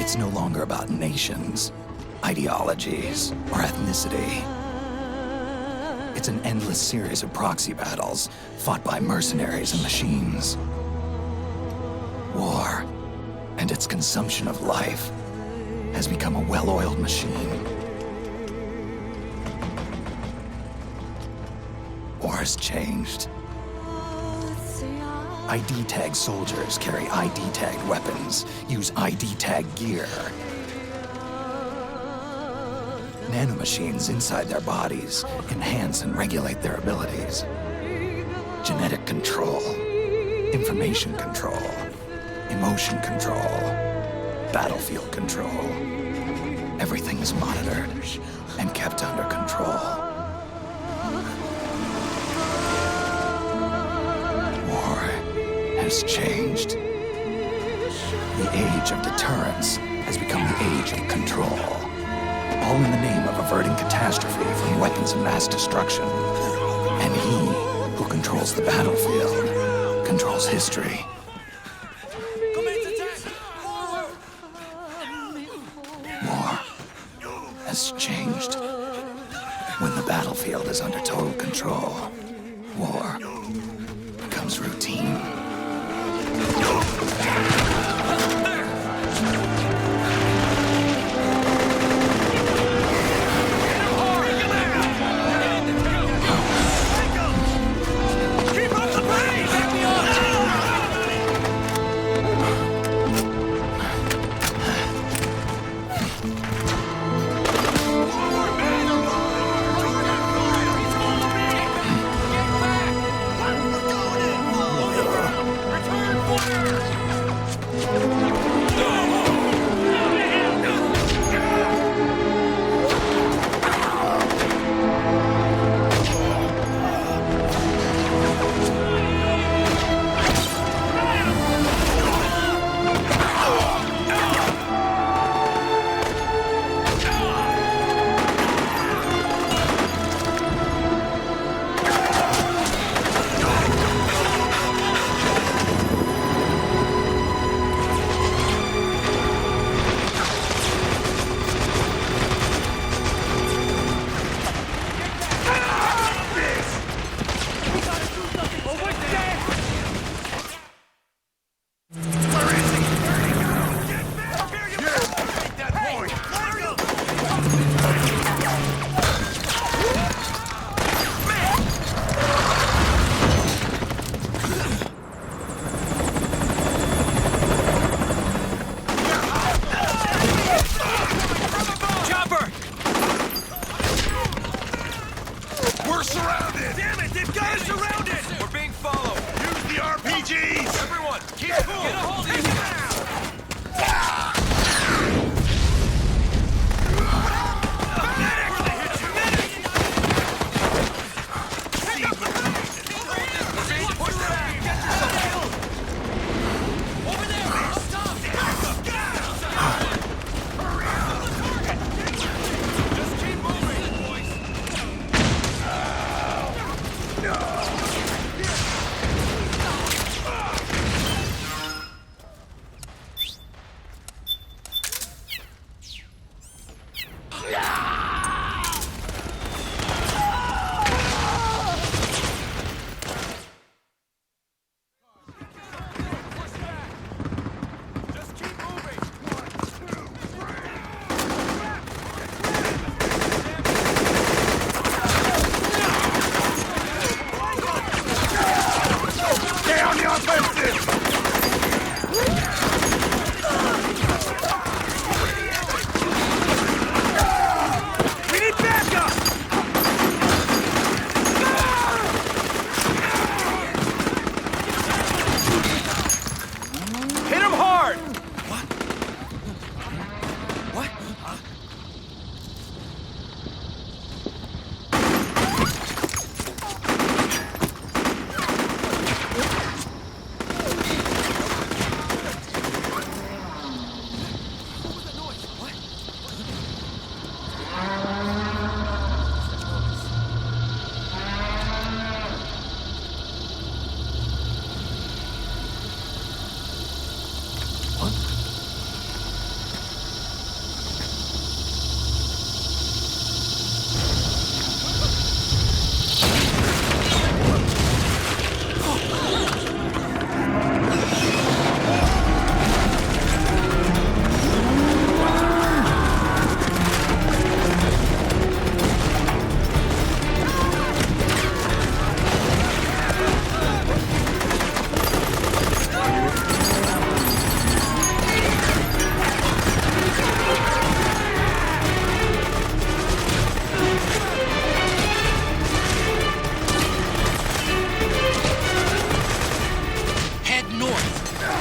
It's no longer about nations, ideologies, or ethnicity. It's an endless series of proxy battles fought by mercenaries and machines. War and its consumption of life has become a well-oiled machine. War has changed. ID-tagged soldiers carry ID-tagged weapons, use ID-tagged gear. Nanomachines inside their bodies enhance and regulate their abilities. Genetic control, information control, emotion control, battlefield control. Everything is monitored and kept under control. War has changed. The age of deterrence has become the age of control. All in the name of averting catastrophe from weapons of mass destruction. And he who controls the battlefield controls history. War has changed. When the battlefield is under total control, war becomes routine.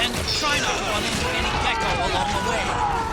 And try not to run into any gecko along the way.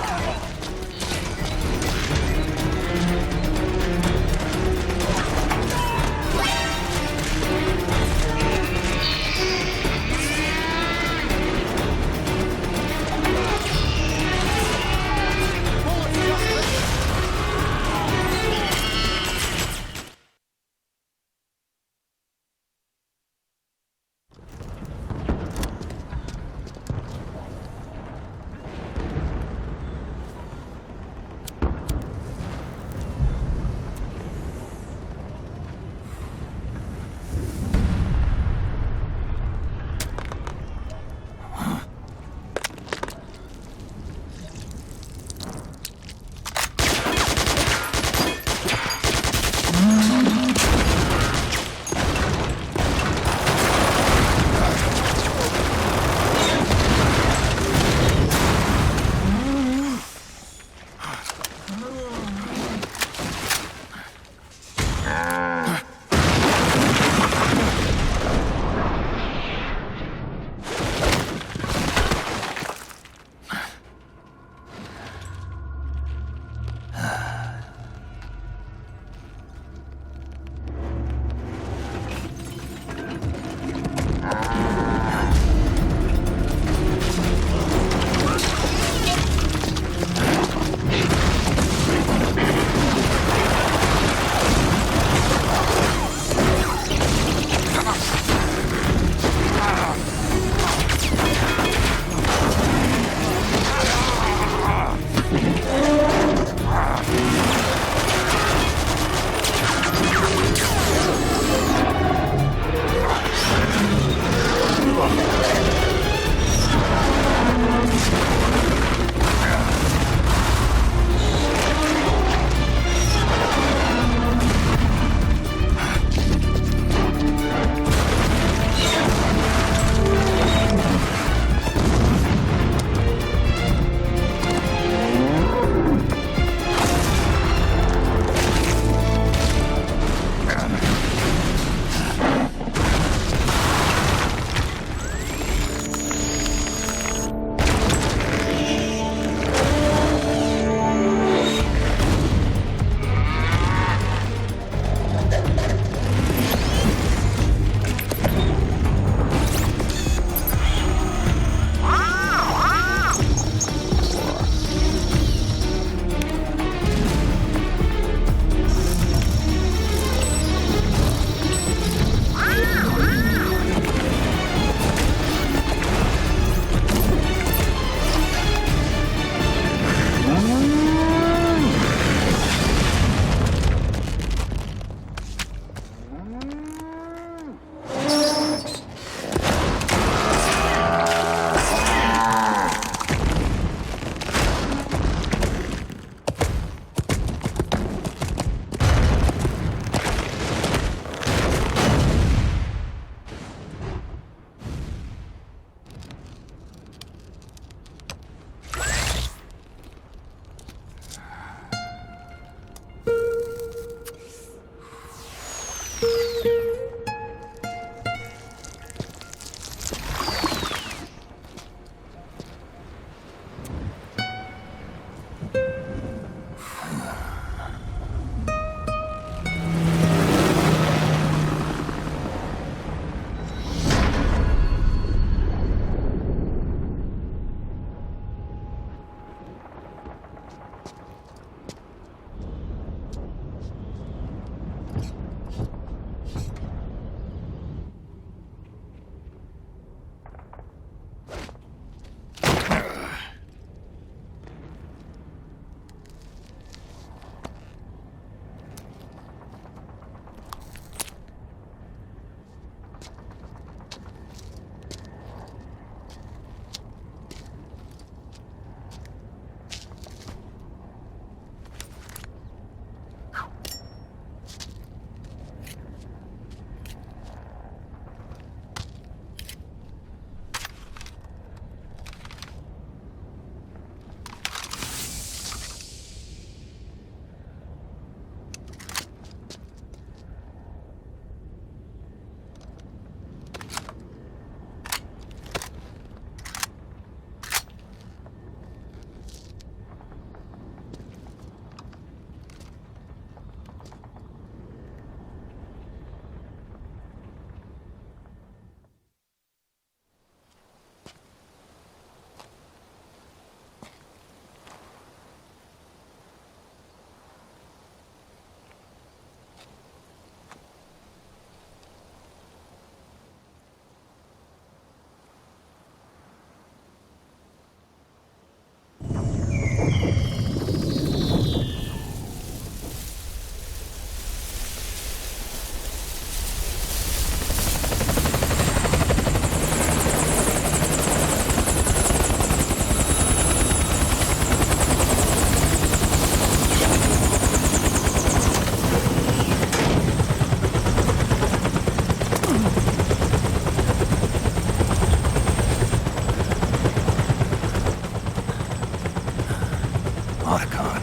Otacon.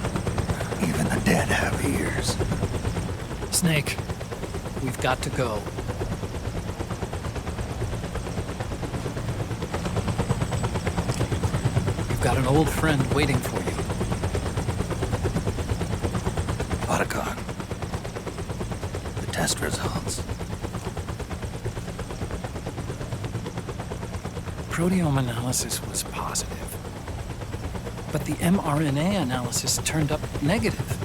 Even the dead have ears. Snake, we've got to go. You've got an old friend waiting for you. Otacon. The test results. Proteome analysis was positive, but the mRNA analysis turned up negative.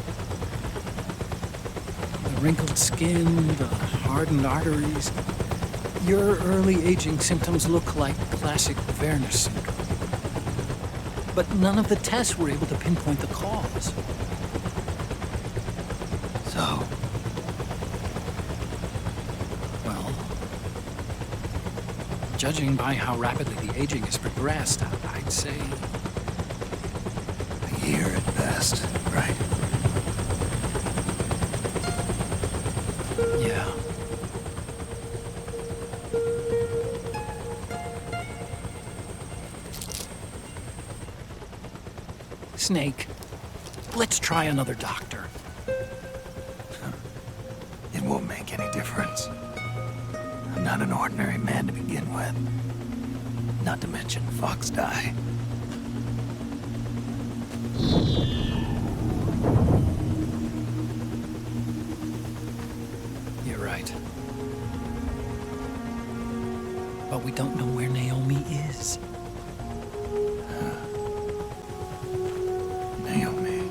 The wrinkled skin, the hardened arteries. Your early aging symptoms look like classic Werner syndrome. But none of the tests were able to pinpoint the cause. So, Well, judging by how rapidly the aging has progressed, I'd say a year at best, right? yeah. Snake, let's try another doctor. It won't make any difference. I'm not an ordinary man to begin with. Not to mention Fox die. You're right. But we don't know where Naomi is. Naomi.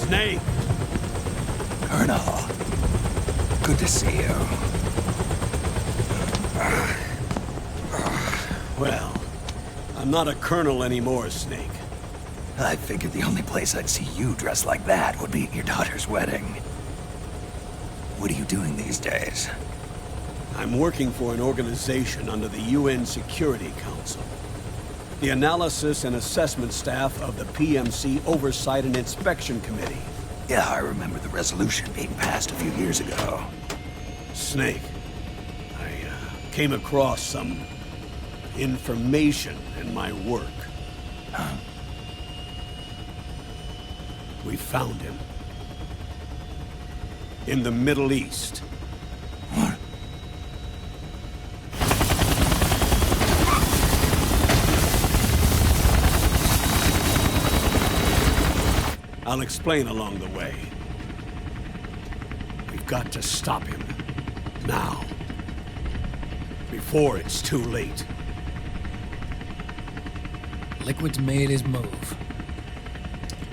Snake! Colonel. Good to see you. Well, I'm not a colonel anymore, Snake. I figured the only place I'd see you dressed like that would be at your daughter's wedding. What are you doing these days? I'm working for an organization under the UN Security Council. The Analysis and Assessment Staff of the PMC Oversight and Inspection Committee. Yeah, I remember the resolution being passed a few years ago. Snake, I came across some information in my work. Huh? We found him. In the Middle East. What? I'll explain along the way. We've got to stop him. Now. Before it's too late. Liquid's made his move.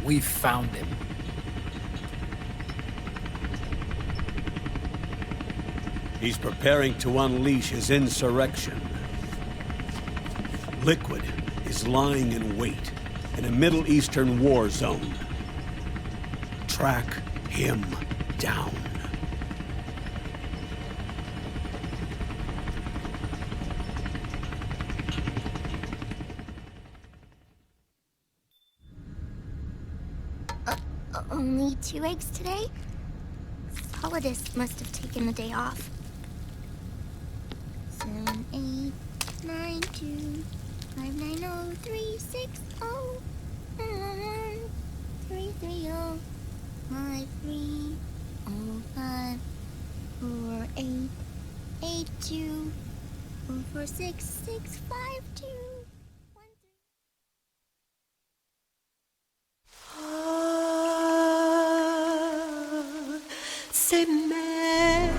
We've found him. He's preparing to unleash his insurrection. Liquid is lying in wait in a Middle Eastern war zone. Track him down. Only 2 eggs today? Solidus must have taken the day off. 7, 8, 9, 2, 5, 9, 0, 3, 6, 0, 1, 3, 3, 0, 5, 3, 0, 5, 4, 8, 8, 2, 4, 4, 6, 6, 5, 2. C'est mère.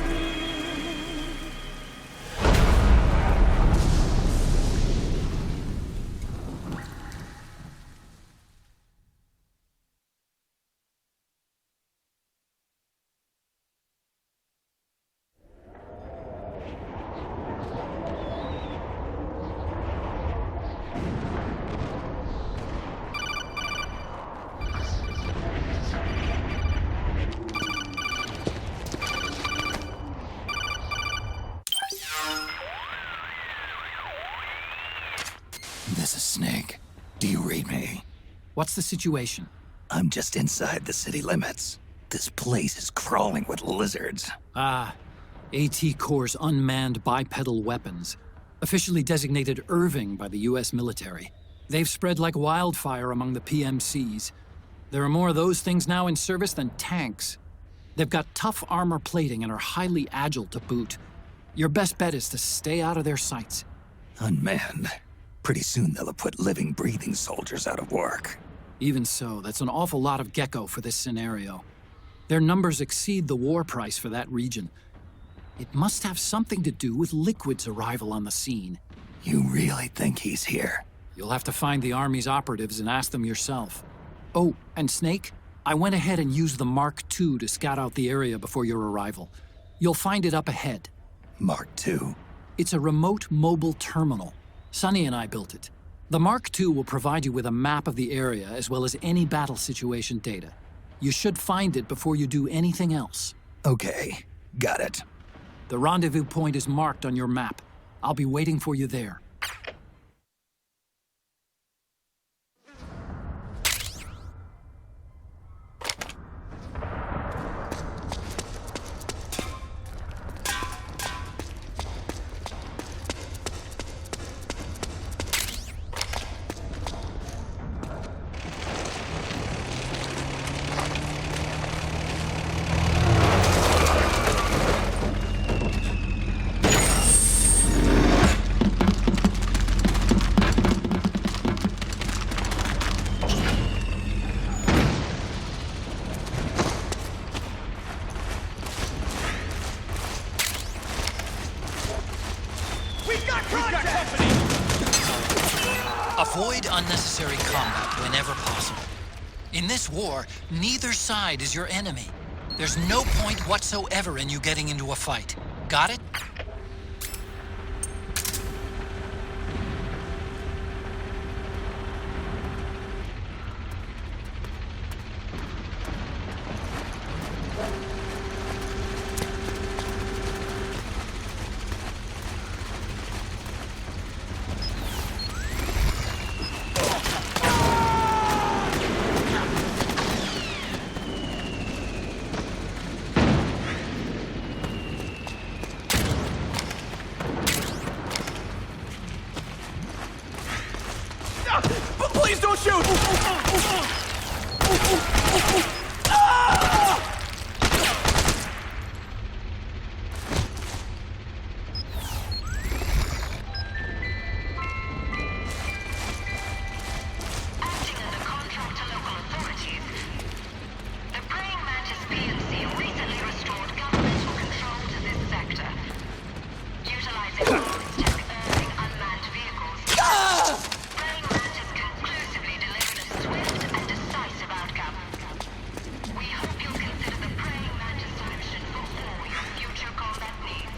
This is Snake. Do you read me? What's the situation? I'm just inside the city limits. This place is crawling with lizards. Ah, AT Corps' unmanned bipedal weapons, officially designated Irving by the US military. They've spread like wildfire among the PMCs. There are more of those things now in service than tanks. They've got tough armor plating and are highly agile to boot. Your best bet is to stay out of their sights. Unmanned. Pretty soon they'll have put living, breathing soldiers out of work. Even so, that's an awful lot of gecko for this scenario. Their numbers exceed the war price for that region. It must have something to do with Liquid's arrival on the scene. You really think he's here? You'll have to find the Army's operatives and ask them yourself. Oh, and Snake, I went ahead and used the Mark II to scout out the area before your arrival. You'll find it up ahead. Mark II? It's a remote mobile terminal. Sonny and I built it. The Mark II will provide you with a map of the area as well as any battle situation data. You should find it before you do anything else. Okay, got it. The rendezvous point is marked on your map. I'll be waiting for you there. Avoid unnecessary combat whenever possible. In this war, neither side is your enemy. There's no point whatsoever in you getting into a fight. Got it? Please don't shoot! Acting under contract to local authorities, the praying mantis PMC recently restored governmental control to this sector, utilizing futuristic Irving unmanned vehicles. Praying mantis conclusively delivered a swift and decisive outcome. We hope you'll consider the praying mantis solution for all your future combat needs.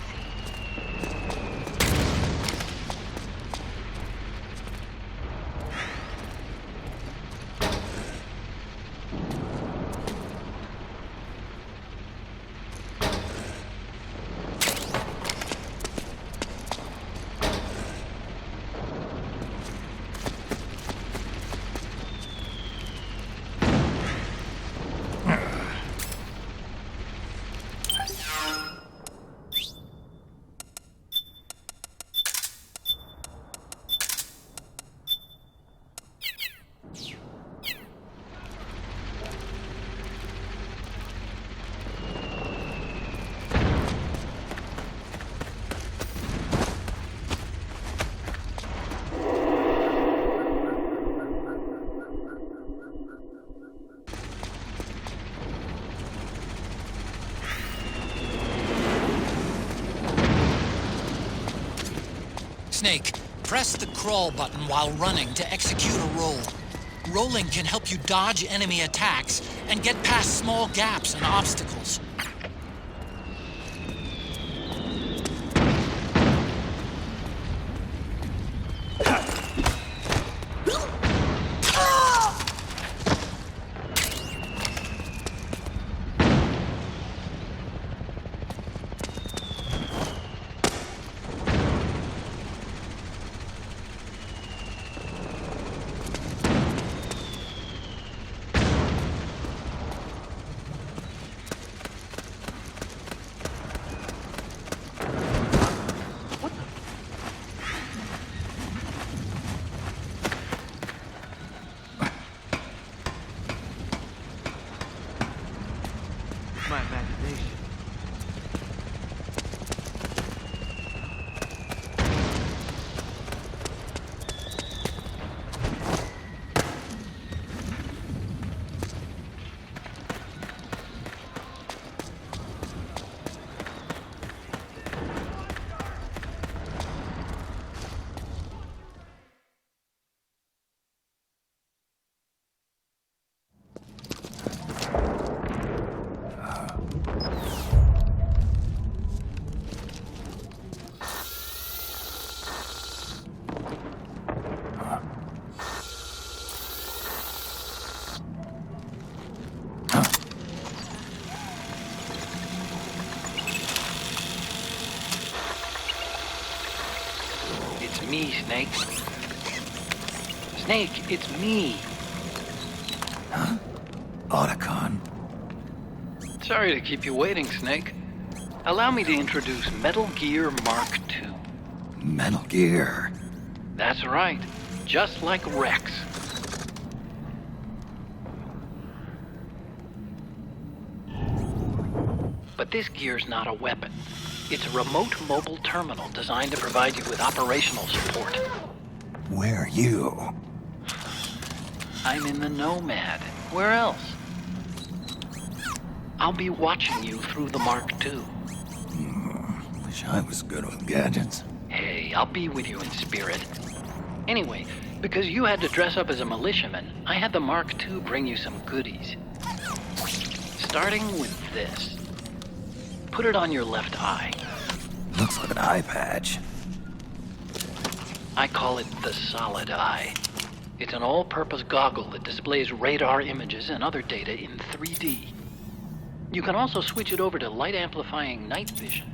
Snake, press the crawl button while running to execute a roll. Rolling can help you dodge enemy attacks and get past small gaps and obstacles. Snake. Snake, it's me. Otacon. Sorry to keep you waiting, Snake. Allow me to introduce Metal Gear Mark II. Metal Gear. That's right. Just like Rex. But this gear's not a weapon. It's a remote mobile terminal designed to provide you with operational support. Where are you? I'm in the Nomad. Where else? I'll be watching you through the Mark II. Wish I was good with gadgets. Hey, I'll be with you in spirit. Anyway, because you had to dress up as a militiaman, I had the Mark II bring you some goodies. Starting with this. Put it on your left eye. Looks like an eye patch. I call it the Solid Eye. It's an all-purpose goggle that displays radar images and other data in 3D. You can also switch it over to light-amplifying night vision.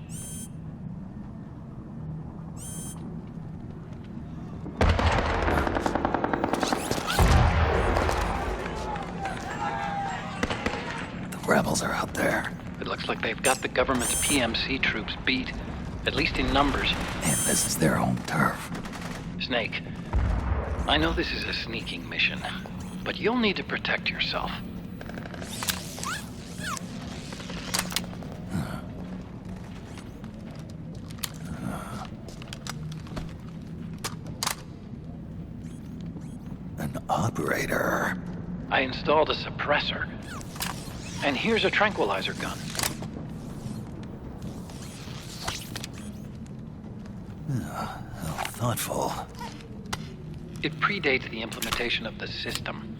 The rebels are out there. It looks like they've got the government's PMC troops beat, at least in numbers. And this is their home turf. Snake, I know this is a sneaking mission, but you'll need to protect yourself. An operator. I installed a suppressor. And here's a tranquilizer gun. How thoughtful. It predates the implementation of the system.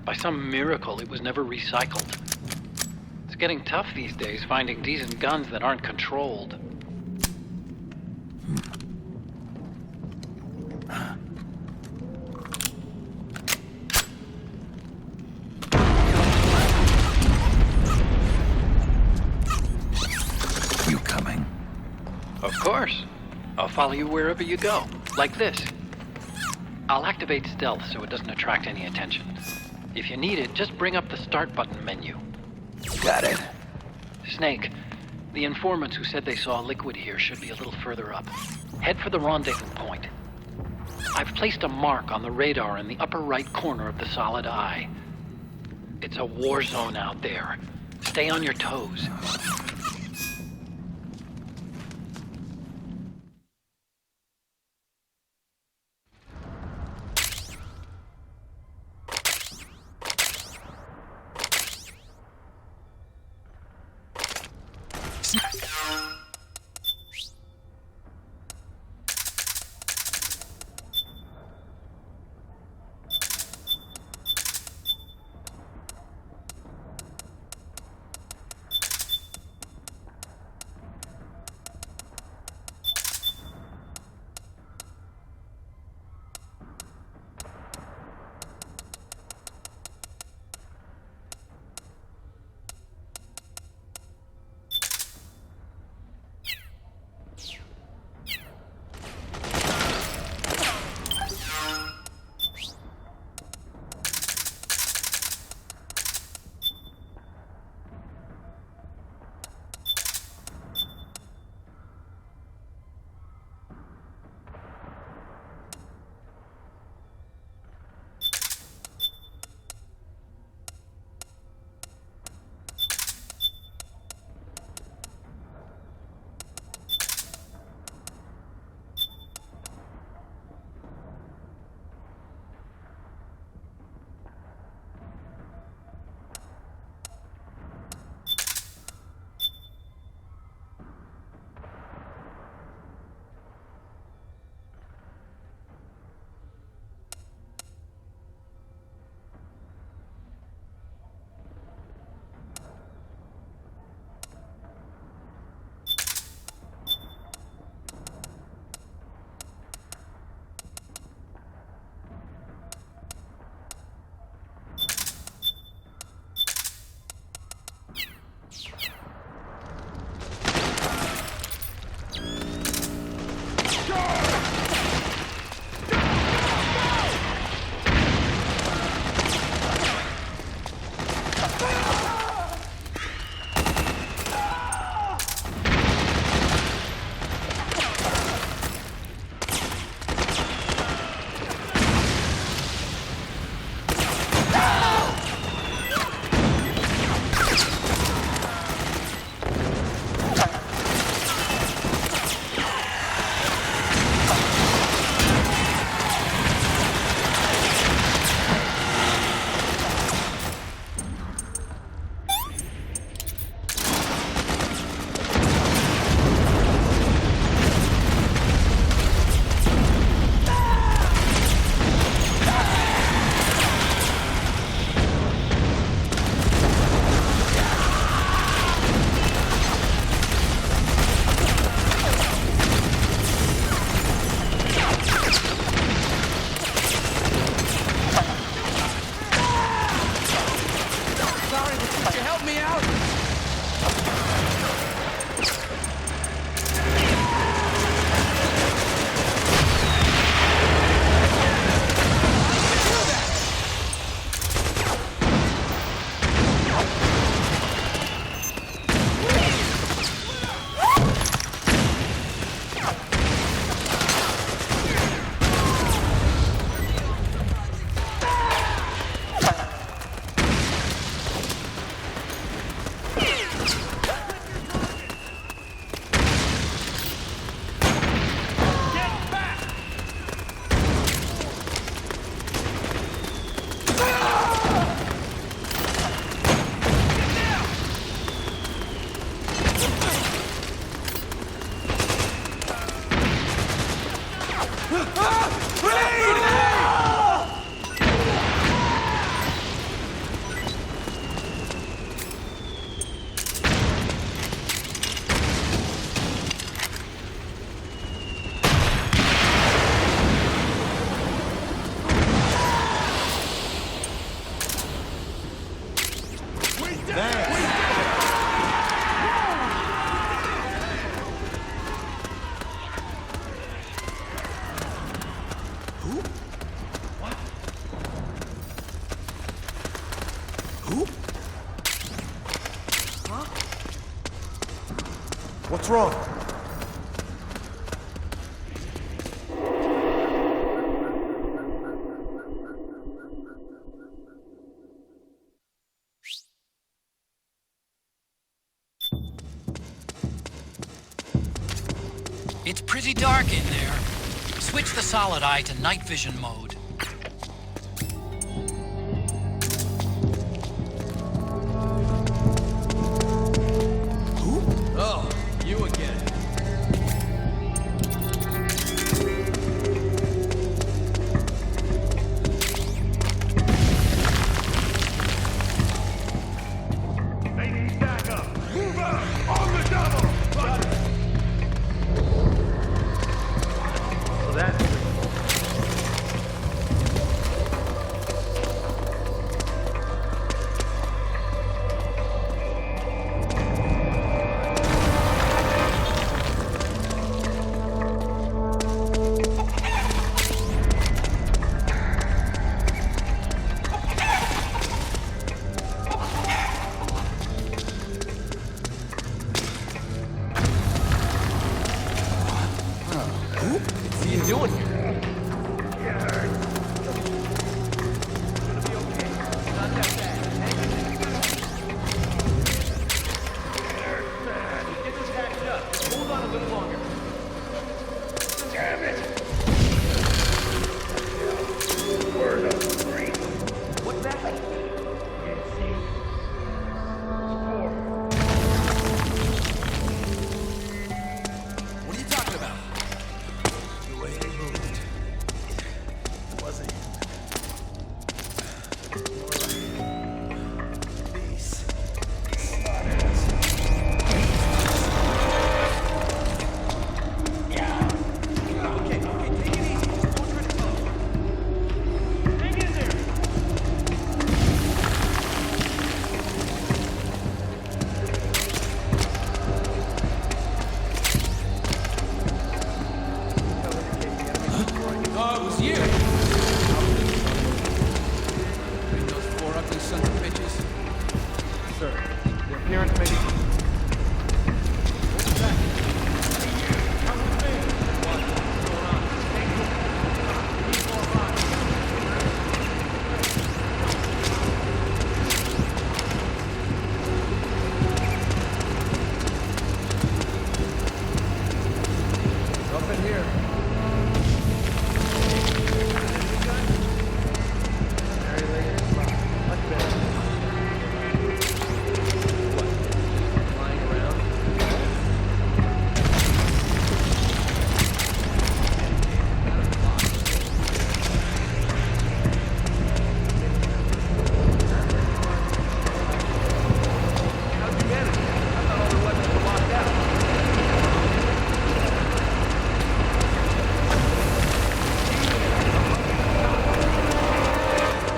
By some miracle, it was never recycled. It's getting tough these days finding decent guns that aren't controlled. You coming? Of course. I'll follow you wherever you go, like this. I'll activate stealth so it doesn't attract any attention. If you need it, just bring up the start button menu. Got it. Snake, the informants who said they saw Liquid here should be a little further up. Head for the rendezvous point. I've placed a mark on the radar in the upper right corner of the Solid Eye. It's a war zone out there. Stay on your toes. What's wrong? It's pretty dark in there. Switch the solid eye to night vision mode. Oh, you again. They need backup. Move out! On the double! Got it. So that's What's he doing here? damn it! Word on the street. What's that? Can't see. Four. What are you talking about? The way they moved. It wasn't these. Okay, take it easy. Just don't try to talk. Hang in there! Oh, it was you! Bring those four ugly sons of bitches. Sir, your appearance may be... What's that? Hey, you! Come with me! What? What's going on? Take it. Need more bodies. Up in here. Very late spot. Much better. Lying around. How'd you manage it? I thought all the weapons were locked out.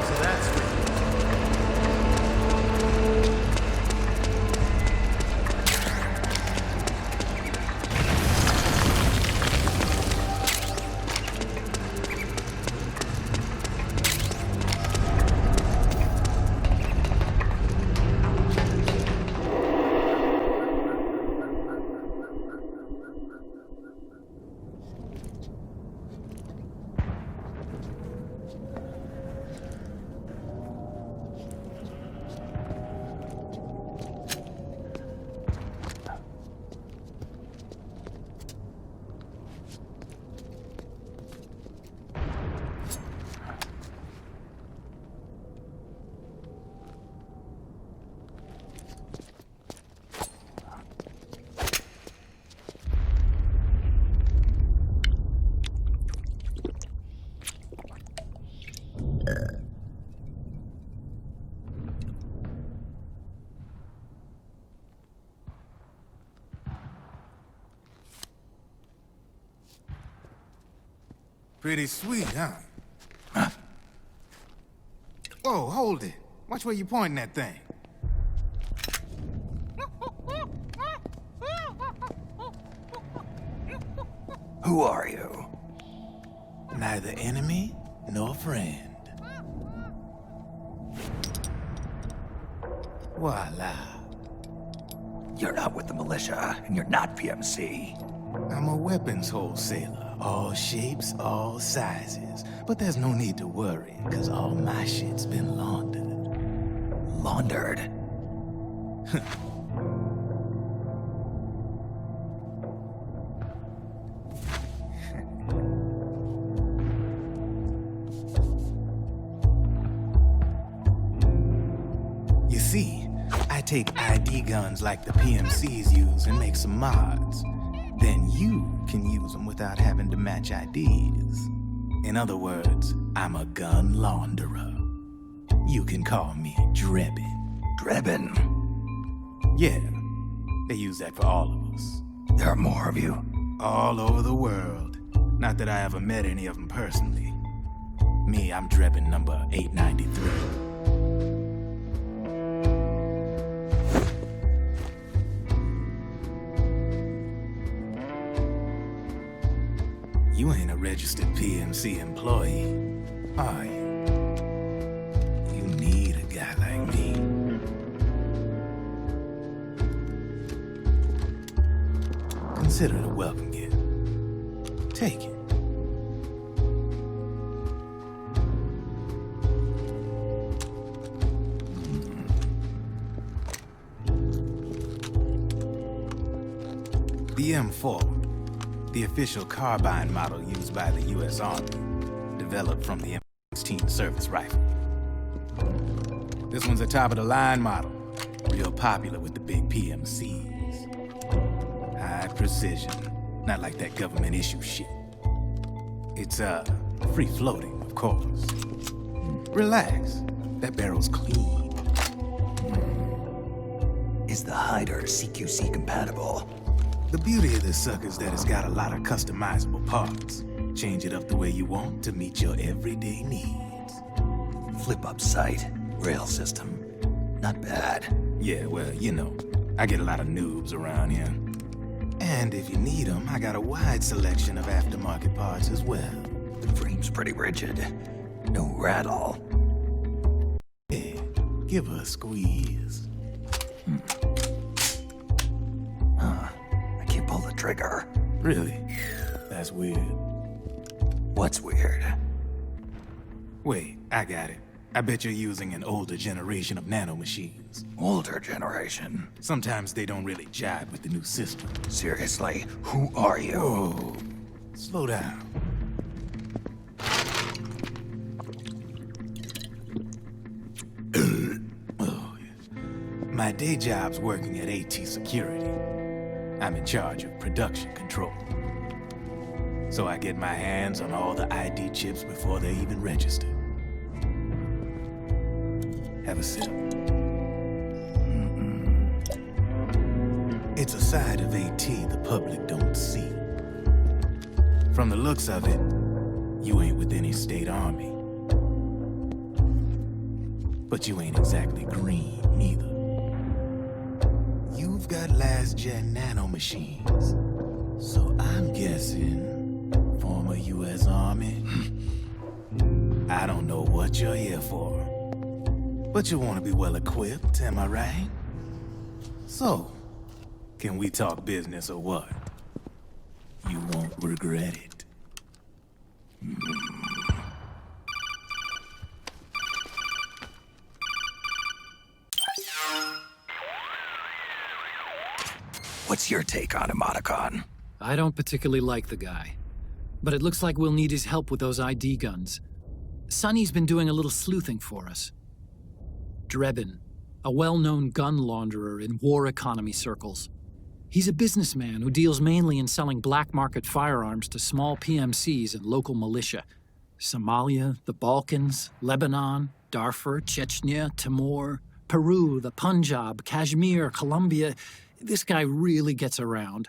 So that's where... Pretty sweet, huh? Whoa, hold it. Watch where you pointing that thing. Who are you? Neither enemy nor friend. Voila. You're not with the militia, and you're not PMC. I'm a weapons wholesaler. All shapes, all sizes. But there's no need to worry, because all my shit's been laundered. Laundered? You see, I take ID guns like the PMCs use and make some mods. Then you can use them without having to match IDs. In other words, I'm a gun launderer. You can call me Drebin. Drebin? Yeah, they use that for all of us. There are more of you? All over the world. Not that I ever met any of them personally. Me, I'm Drebin number 893. You ain't a registered PMC employee, are you? You need a guy like me. Consider it a welcome gift. Take it. The M4, the official carbine model used by the U.S. Army, developed from the M16 service rifle. This one's a top-of-the-line model, real popular with the big PMCs. High precision, not like that government issue shit. It's, free-floating, of course. Relax, that barrel's clean. Is the hider CQC compatible? The beauty of this sucker is that it's got a lot of customizable parts. Change it up the way you want to meet your everyday needs. Flip-up sight, rail system. Not bad. Yeah, well, you know, I get a lot of noobs around here. And if you need them, I got a wide selection of aftermarket parts as well. The frame's pretty rigid. No rattle. Yeah, give her a squeeze. I can't pull the trigger. Really? That's weird. What's weird? Wait, I got it. I bet you're using an older generation of nanomachines. Older generation? Sometimes they don't really jive with the new system. Seriously, who are you? Whoa, slow down. Oh, yes. My day job's working at AT Security. I'm in charge of production control. So I get my hands on all the ID chips before they even register. Have a sip. It's a side of AT the public don't see. From the looks of it, you ain't with any state army. But you ain't exactly green, neither. You've got last-gen nanomachines. So I'm guessing, former U.S. Army. I don't know what you're here for. But you want to be well-equipped, am I right? So, can we talk business or what? You won't regret it. What's your take on Emoticon? I don't particularly like the guy. But it looks like we'll need his help with those ID guns. Sonny's been doing a little sleuthing for us. Drebin, a well-known gun launderer in war economy circles. He's a businessman who deals mainly in selling black-market firearms to small PMCs and local militia. Somalia, the Balkans, Lebanon, Darfur, Chechnya, Timor, Peru, the Punjab, Kashmir, Colombia. This guy really gets around.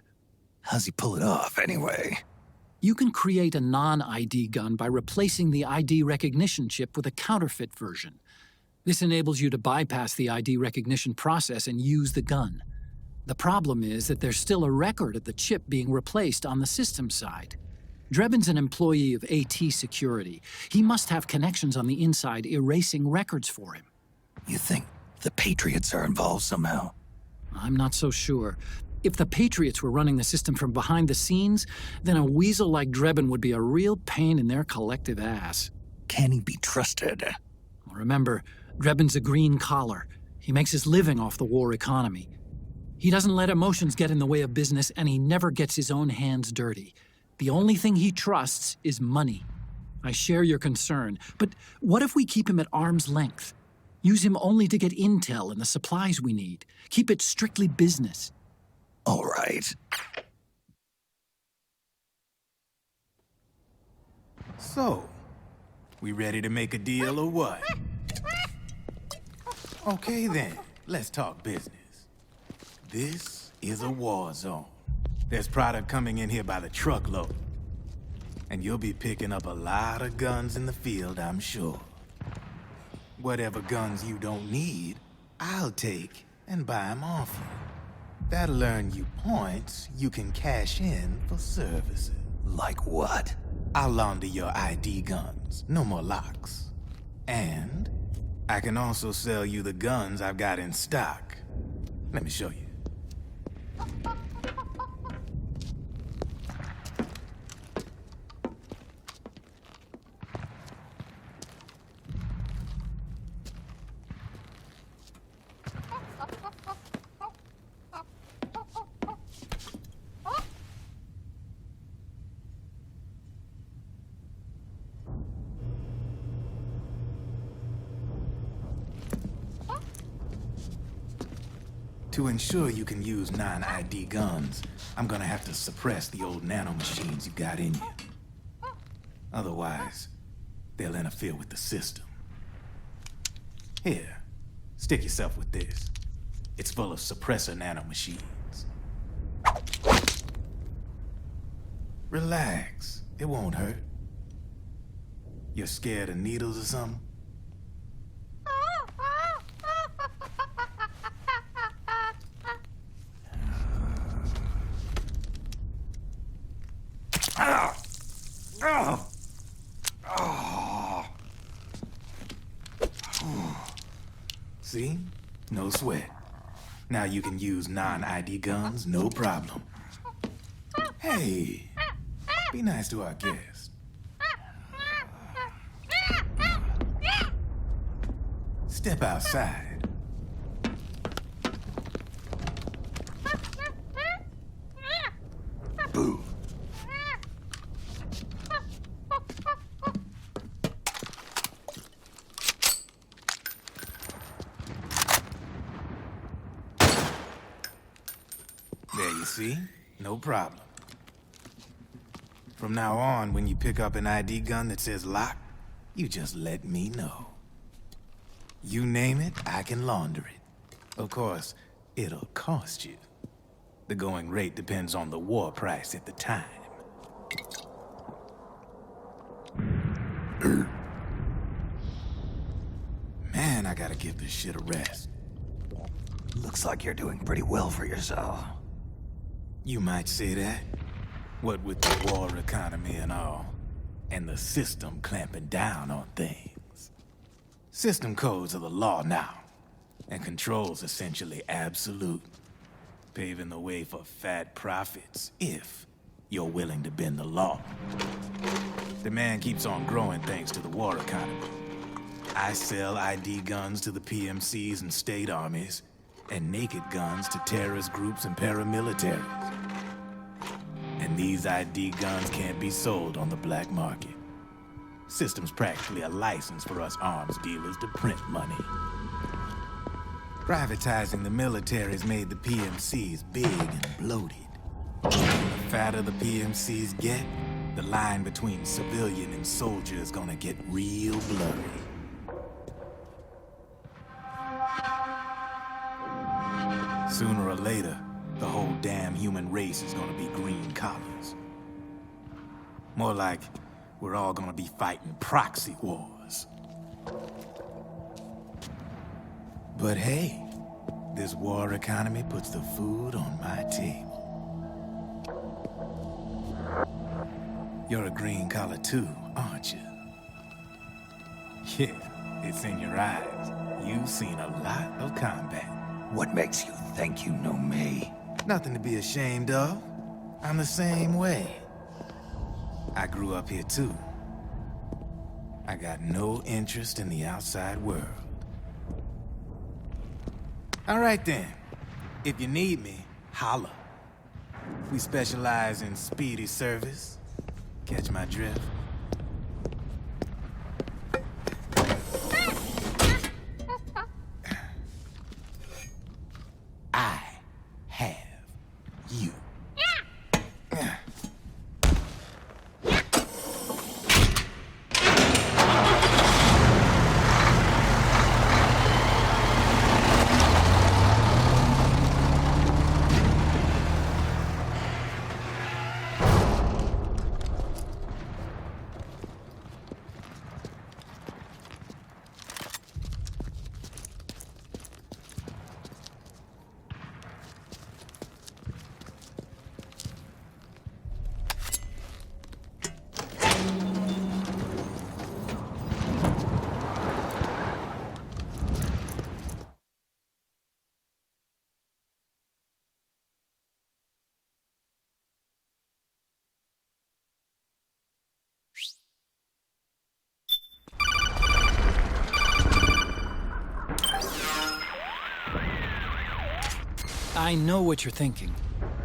How's he pull it off, anyway? You can create a non-ID gun by replacing the ID recognition chip with a counterfeit version. This enables you to bypass the ID recognition process and use the gun. The problem is that there's still a record of the chip being replaced on the system side. Drebin's an employee of AT Security. He must have connections on the inside erasing records for him. You think The Patriots are involved somehow. I'm not so sure. If the Patriots were running the system from behind the scenes, then a weasel like Drebin would be a real pain in their collective ass. Can he be trusted? Remember, Drebin's a green collar. He makes his living off the war economy. He doesn't let emotions get in the way of business, and he never gets his own hands dirty. The only thing he trusts is money. I share your concern, but what if we keep him at arm's length? Use him only to get intel and the supplies we need. Keep it strictly business. All right. So, we ready to make a deal or what? Okay then, let's talk business. This is a war zone. There's product coming in here by the truckload. And you'll be picking up a lot of guns in the field, I'm sure. Whatever guns you don't need, I'll take and buy them off you. That'll earn you points you can cash in for services. Like what? I'll launder your ID guns, no more locks. And I can also sell you the guns I've got in stock. Let me show you. To ensure you can use non-ID guns, I'm gonna have to suppress the old nanomachines you got in you. Otherwise, they'll interfere with the system. Here, stick yourself with this. It's full of suppressor nanomachines. Relax, it won't hurt. You're scared of needles or something? See? No sweat. Now you can use non-ID guns, no problem. Hey, be nice to our guest. Step outside. Boo. There you see? No problem. From now on, when you pick up an ID gun that says lock, you just let me know. You name it, I can launder it. Of course, it'll cost you. The going rate depends on the war price at the time. Man, I gotta give this shit a rest. Looks like you're doing pretty well for yourself. You might say that. What with the war economy and all, and the system clamping down on things. System codes are the law now, and control's essentially absolute, paving the way for fat profits if you're willing to bend the law. Demand keeps on growing thanks to the war economy. I sell ID guns to the PMCs and state armies, and naked guns to terrorist groups and paramilitaries. And these ID guns can't be sold on the black market. System's practically a license for us arms dealers to print money. Privatizing the military's made the PMCs big and bloated. The fatter the PMCs get, the line between civilian and soldier is gonna get real blurry. Sooner or later, the whole damn human race is gonna be green collars. More like, we're all gonna be fighting proxy wars. But hey, this war economy puts the food on my table. You're a green collar too, aren't you? Yeah, it's in your eyes. You've seen a lot of combat. What makes you think you know me? Nothing to be ashamed of. I'm the same way. I grew up here too. I got no interest in the outside world. All right then. If you need me, holla. We specialize in speedy service. Catch my drift? I have you. I know what you're thinking,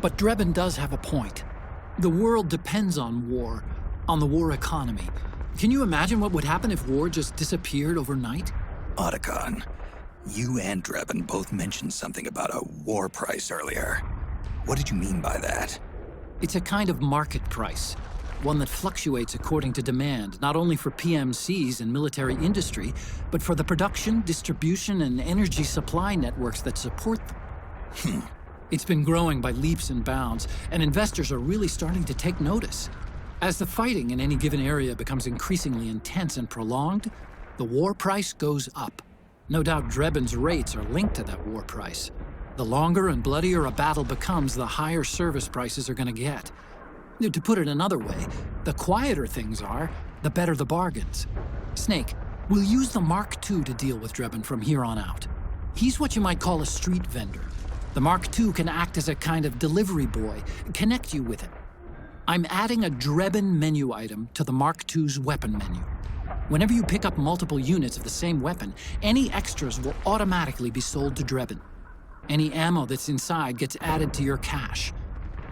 but Drebin does have a point. The world depends on war, on the war economy. Can you imagine what would happen if war just disappeared overnight? Otacon, you and Drebin both mentioned something about a war price earlier. What did you mean by that? It's a kind of market price, one that fluctuates according to demand, not only for PMCs and military industry, but for the production, distribution, and energy supply networks that support them. It's been growing by leaps and bounds, and investors are really starting to take notice. As the fighting in any given area becomes increasingly intense and prolonged, the war price goes up. No doubt Drebin's rates are linked to that war price. The longer and bloodier a battle becomes, the higher service prices are going to get. To put it another way, the quieter things are, the better the bargains. Snake, we'll use the Mark II to deal with Drebin from here on out. He's what you might call a street vendor. The Mark II can act as a kind of delivery boy, connect you with him. I'm adding a Drebin menu item to the Mark II's weapon menu. Whenever you pick up multiple units of the same weapon, any extras will automatically be sold to Drebin. Any ammo that's inside gets added to your cache.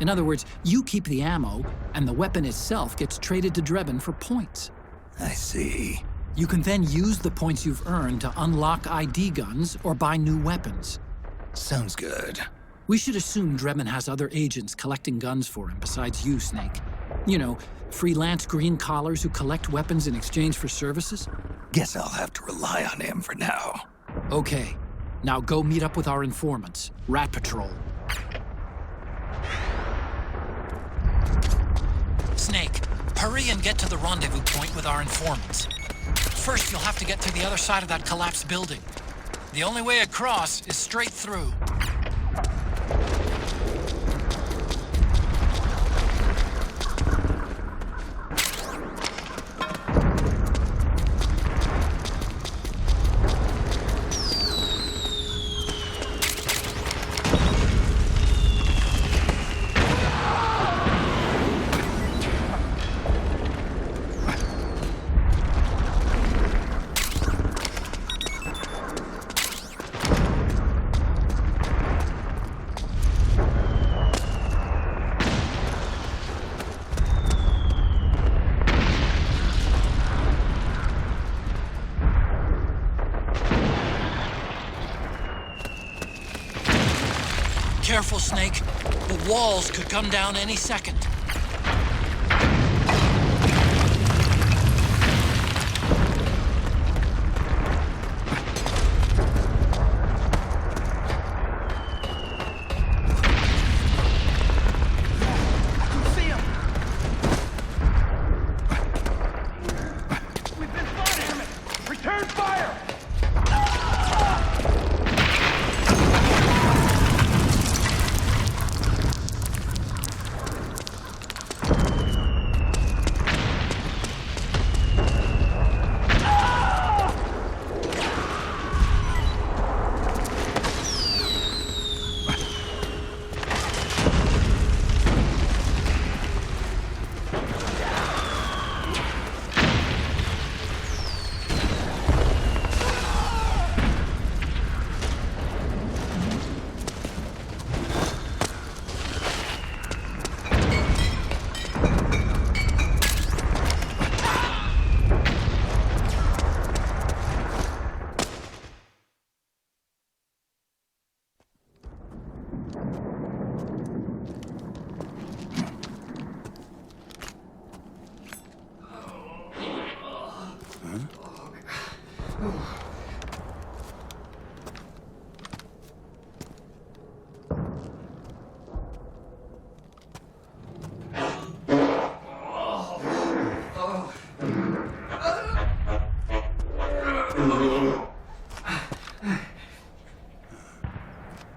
In other words, you keep the ammo, and the weapon itself gets traded to Drebin for points. I see. You can then use the points you've earned to unlock ID guns or buy new weapons. Sounds good. We should assume Drebin has other agents collecting guns for him besides you, Snake. You know, freelance green collars who collect weapons in exchange for services? Guess I'll have to rely on him for now. Okay. Now go meet up with our informants, Rat Patrol. Snake, hurry and get to the rendezvous point with our informants. First, you'll have to get to the other side of that collapsed building. The only way across is straight through. Careful, Snake. The walls could come down any second.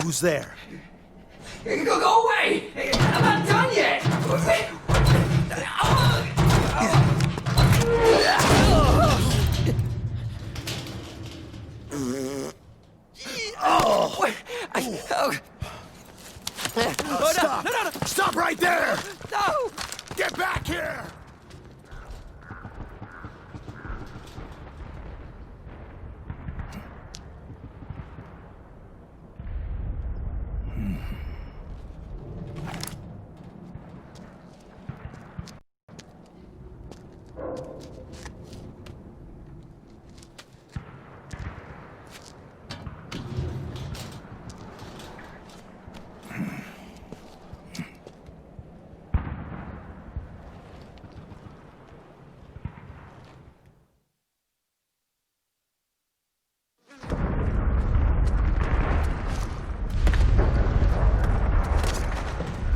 Who's there? Go away! I'm not done yet! Stop! No! Stop right there! No! Get back here!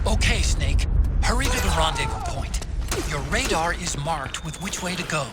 Okay, Snake. Hurry to the rendezvous point. Your radar is marked with which way to go.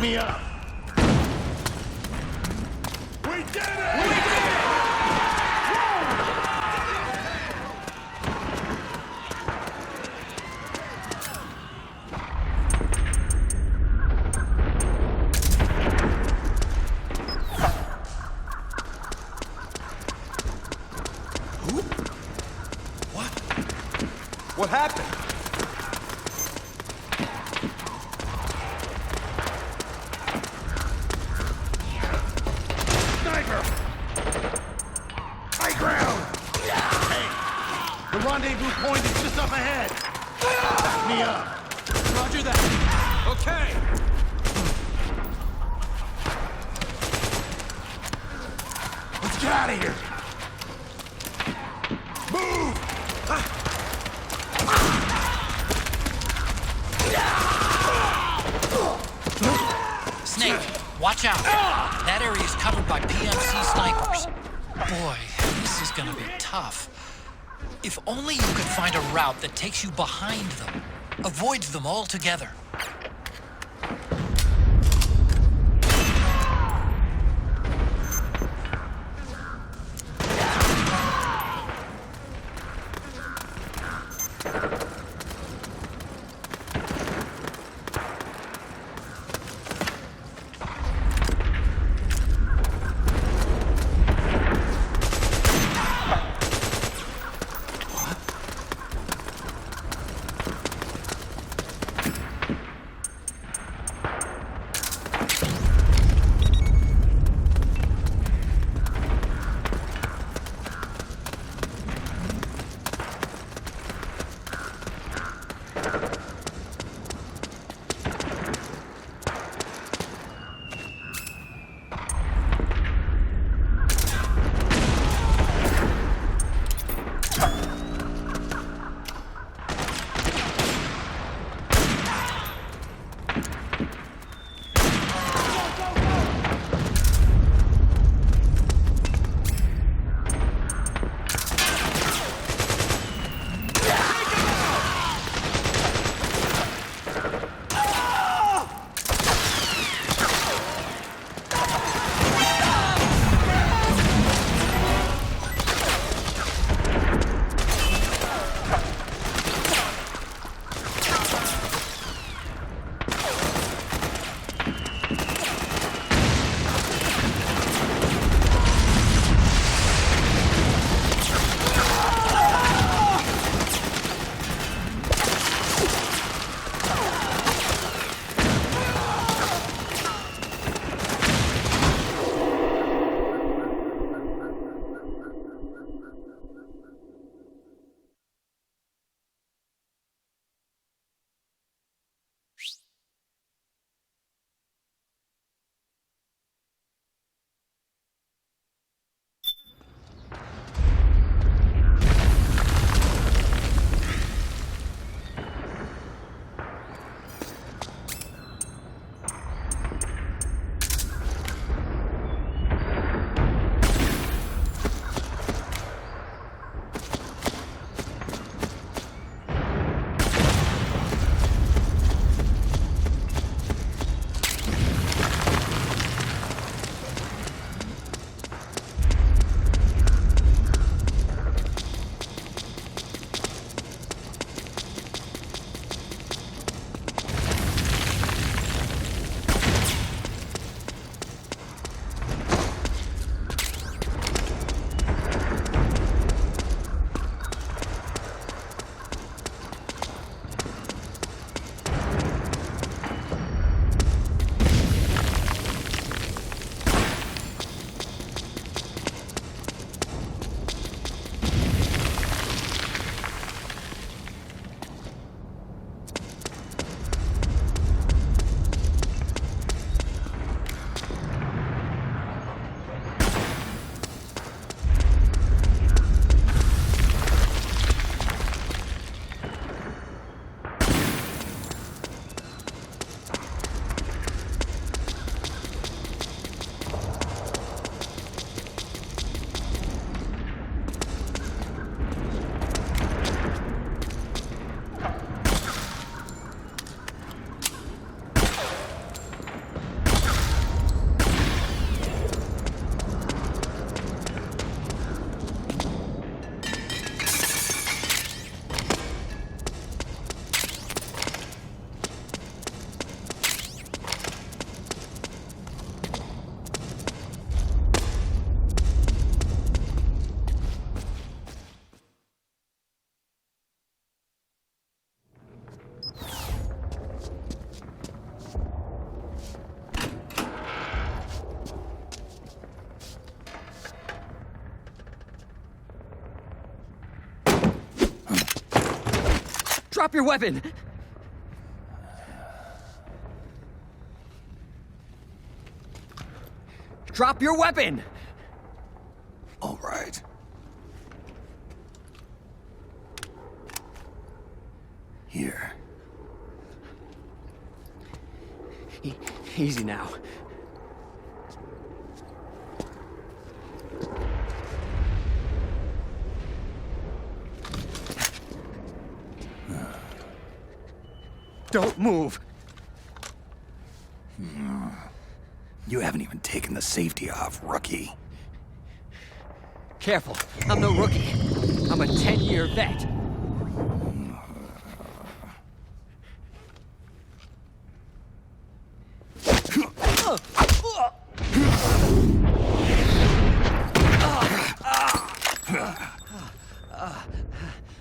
me up! We did it! We did it! What happened? Sniper! High ground! Hey! The rendezvous point is just up ahead! Back me up! Roger that. Okay. Let's get out of here! Move! Snake, watch out. That area is covered by PMC snipers. Boy, this is gonna be tough. If only you could find a route that takes you behind them, avoids them altogether. Drop your weapon! Drop your weapon! All right. Here. Easy now. Don't move! You haven't even taken the safety off, rookie. Careful, I'm no rookie. I'm a 10-year vet.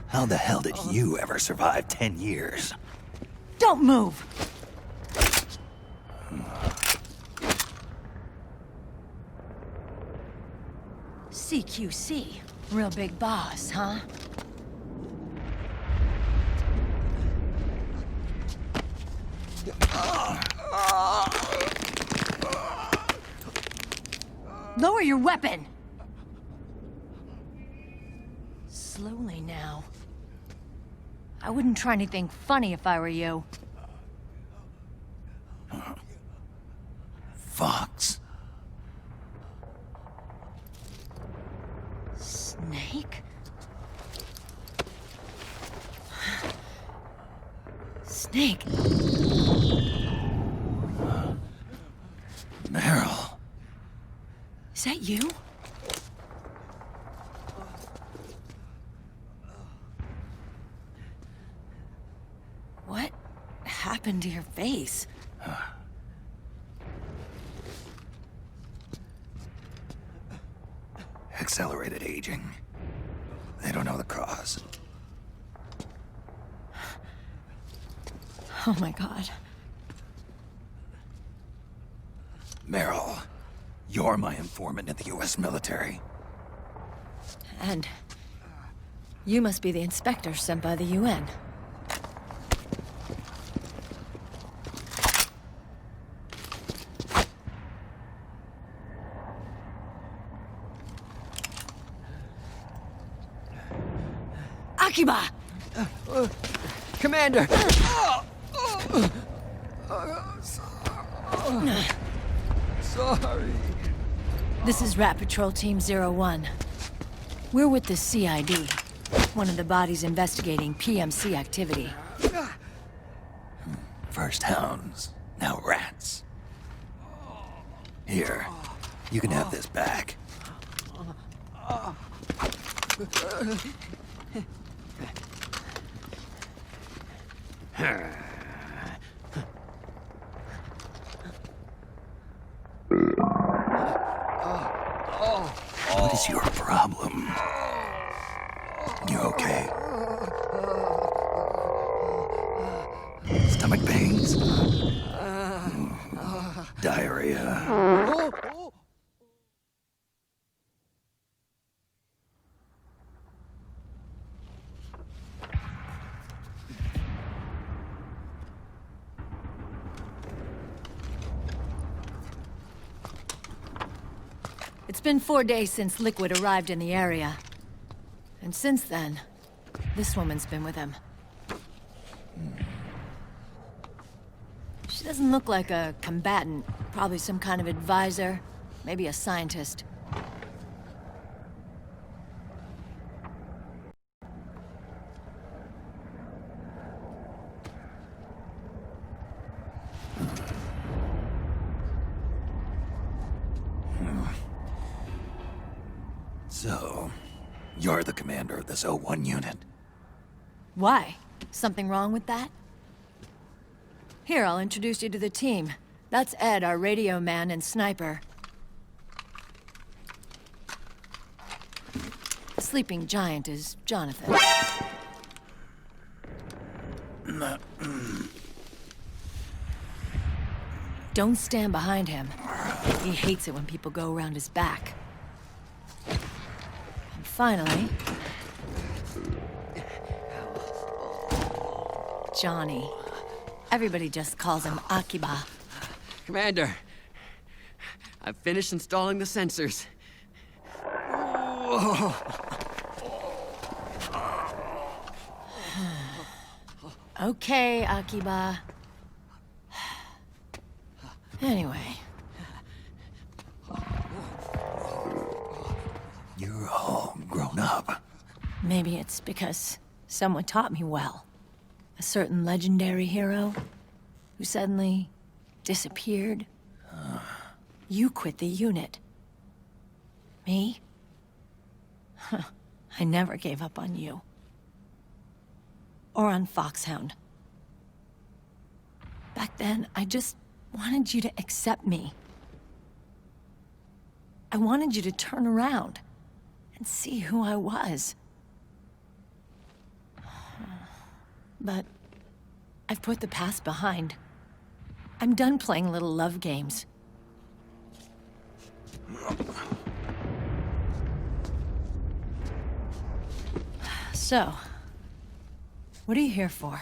How the hell did you ever survive 10 years? Don't move! CQC. Real big boss, huh? Lower your weapon! Slowly now. I wouldn't try anything funny if I were you. Fox. Snake? Snake? Meryl. Is that you? What happened to your face? Accelerated aging. They don't know the cause. Oh my God. Meryl, you're my informant in the US military. And you must be the inspector sent by the UN. Akiba! Commander! Sorry. This is Rat Patrol Team 01. We're with the CID, one of the bodies investigating PMC activity. First hounds, now rats. Here, you can have this back. What is your problem? You okay? Stomach pains? Diarrhea? It's been 4 days since Liquid arrived in the area. And since then, this woman's been with him. She doesn't look like a combatant. Probably some kind of advisor. Maybe a scientist. So, you're the commander of this O1 unit. Why? Something wrong with that? Here, I'll introduce you to the team. That's Ed, our radio man and sniper. The sleeping giant is Jonathan. Don't stand behind him. He hates it when people go around his back. And finally... Johnny. Everybody just calls him Akiba. Commander, I've finished installing the sensors. Okay, Akiba. Anyway. You're all grown up. Maybe it's because someone taught me well. A certain legendary hero who suddenly disappeared. You quit the unit. Me? I never gave up on you. Or on Foxhound. Back then, I just wanted you to accept me. I wanted you to turn around and see who I was. But I've put the past behind. I'm done playing little love games. So, what are you here for?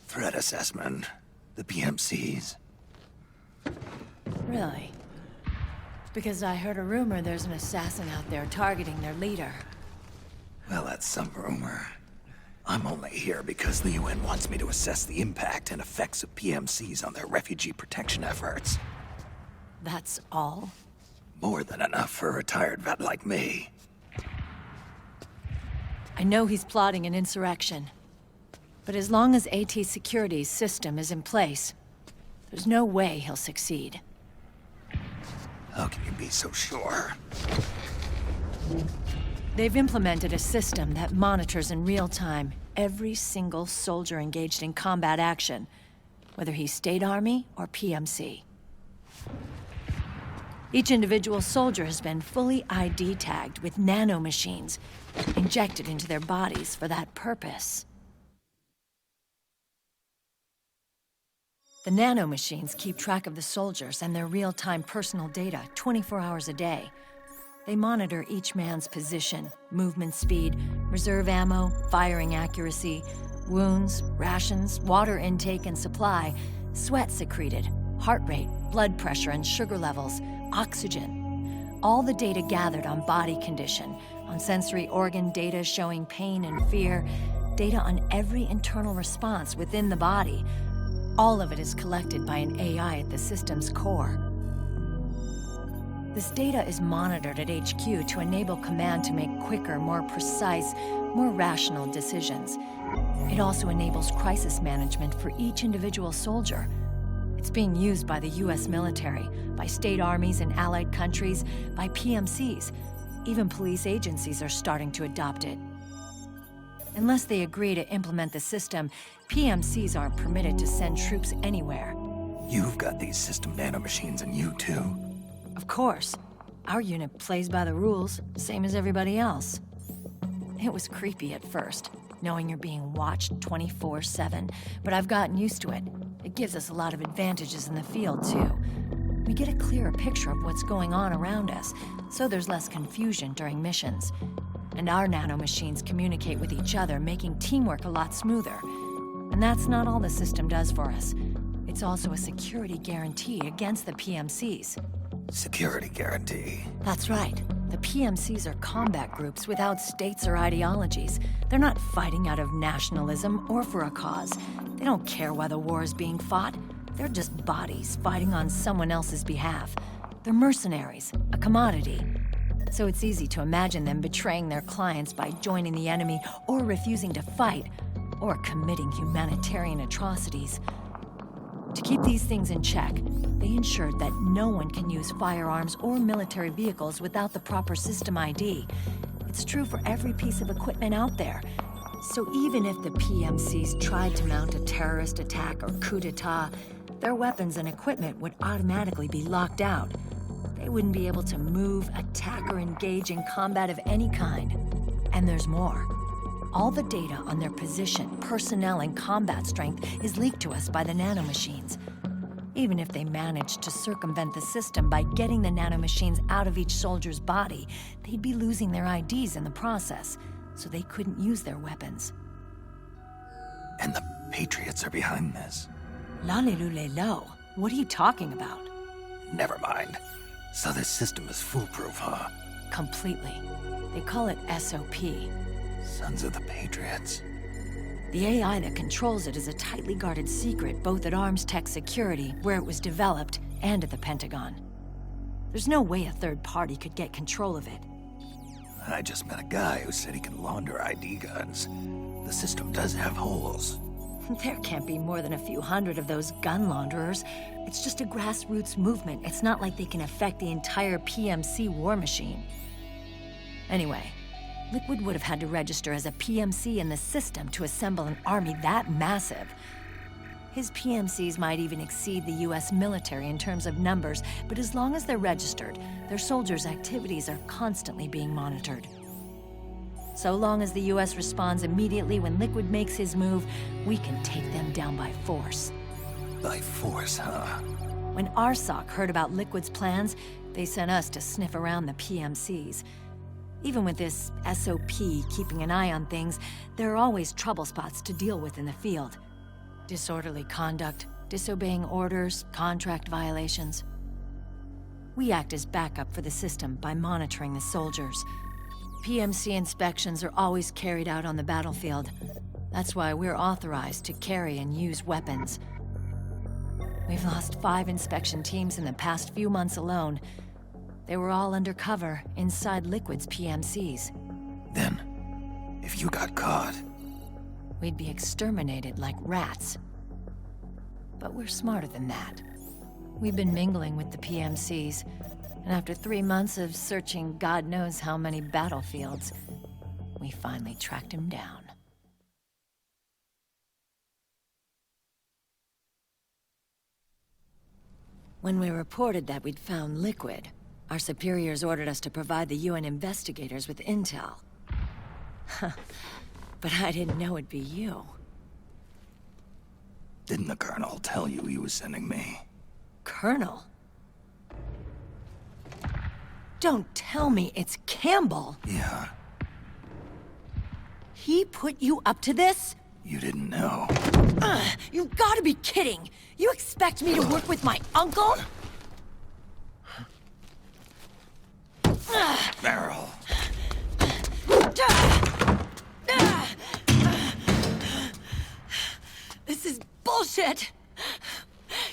Threat assessment. The PMCs. Really? Because I heard a rumor there's an assassin out there targeting their leader. Well, that's some rumor. I'm only here because the UN wants me to assess the impact and effects of PMCs on their refugee protection efforts. That's all? More than enough for a retired vet like me. I know he's plotting an insurrection. But as long as AT Security's system is in place, there's no way he'll succeed. How can you be so sure? They've implemented a system that monitors in real time every single soldier engaged in combat action, whether he's State Army or PMC. Each individual soldier has been fully ID tagged with nanomachines injected into their bodies for that purpose. The nanomachines keep track of the soldiers and their real-time personal data 24 hours a day. They monitor each man's position, movement speed, reserve ammo, firing accuracy, wounds, rations, water intake and supply, sweat secreted, heart rate, blood pressure and sugar levels, oxygen. All the data gathered on body condition, on sensory organ data showing pain and fear, data on every internal response within the body. All of it is collected by an AI at the system's core. This data is monitored at HQ to enable command to make quicker, more precise, more rational decisions. It also enables crisis management for each individual soldier. It's being used by the US military, by state armies in allied countries, by PMCs. Even police agencies are starting to adopt it. Unless they agree to implement the system, PMCs aren't permitted to send troops anywhere. You've got these system nanomachines in you too. Of course. Our unit plays by the rules, same as everybody else. It was creepy at first, knowing you're being watched 24/7, but I've gotten used to it. It gives us a lot of advantages in the field, too. We get a clearer picture of what's going on around us, so there's less confusion during missions. And our nanomachines communicate with each other, making teamwork a lot smoother. And that's not all the system does for us. It's also a security guarantee against the PMCs. Security guarantee. That's right. The PMCs are combat groups without states or ideologies. They're not fighting out of nationalism or for a cause. They don't care why the war is being fought. They're just bodies fighting on someone else's behalf. They're mercenaries, a commodity. So it's easy to imagine them betraying their clients by joining the enemy or refusing to fight, or committing humanitarian atrocities. To keep these things in check, they ensured that no one can use firearms or military vehicles without the proper system ID. It's true for every piece of equipment out there. So even if the PMCs tried to mount a terrorist attack or coup d'etat, their weapons and equipment would automatically be locked out. They wouldn't be able to move, attack, or engage in combat of any kind. And there's more. All the data on their position, personnel, and combat strength is leaked to us by the nanomachines. Even if they managed to circumvent the system by getting the nanomachines out of each soldier's body, they'd be losing their IDs in the process, so they couldn't use their weapons. And the Patriots are behind this. Lalilulelo. What are you talking about? Never mind. So this system is foolproof, huh? Completely. They call it SOP. Sons of the Patriots. The AI that controls it is a tightly guarded secret, both at Arms Tech Security, where it was developed, and at the Pentagon. There's no way a third party could get control of it. I just met a guy who said he can launder ID guns. The system does have holes. There can't be more than a few hundred of those gun launderers. It's just a grassroots movement. It's not like they can affect the entire PMC war machine. Anyway, Liquid would have had to register as a PMC in the system to assemble an army that massive. His PMCs might even exceed the US military in terms of numbers, but as long as they're registered, their soldiers' activities are constantly being monitored. So long as the US responds immediately when Liquid makes his move, we can take them down by force. By force, huh? When RSOC heard about Liquid's plans, they sent us to sniff around the PMCs. Even with this SOP keeping an eye on things, there are always trouble spots to deal with in the field. Disorderly conduct, disobeying orders, contract violations. We act as backup for the system by monitoring the soldiers. PMC inspections are always carried out on the battlefield. That's why we're authorized to carry and use weapons. We've lost 5 inspection teams in the past few months alone. They were all undercover inside Liquid's PMCs. Then, if you got caught... we'd be exterminated like rats. But we're smarter than that. We've been mingling with the PMCs, and after 3 months of searching God knows how many battlefields, we finally tracked him down. When we reported that we'd found Liquid, our superiors ordered us to provide the UN investigators with intel. But I didn't know it'd be you. Didn't the Colonel tell you he was sending me? Colonel? Don't tell me it's Campbell! Yeah. He put you up to this? You didn't know. You've gotta be kidding! You expect me to work with my uncle? Meryl. This is bullshit!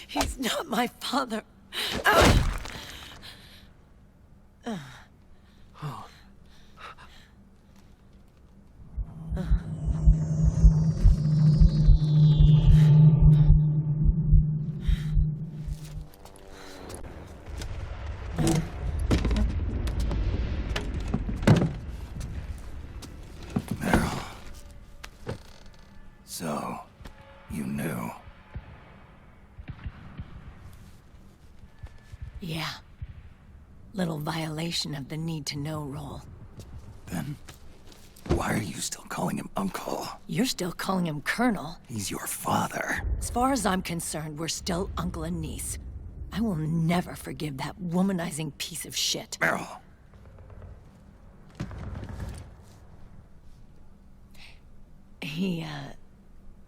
He's not my father. Meryl. So, you knew. Yeah. Little violation of the need-to-know rule. Then, why are you still calling him Uncle? You're still calling him Colonel. He's your father. As far as I'm concerned, we're still uncle and niece. I will never forgive that womanizing piece of shit. Meryl. He,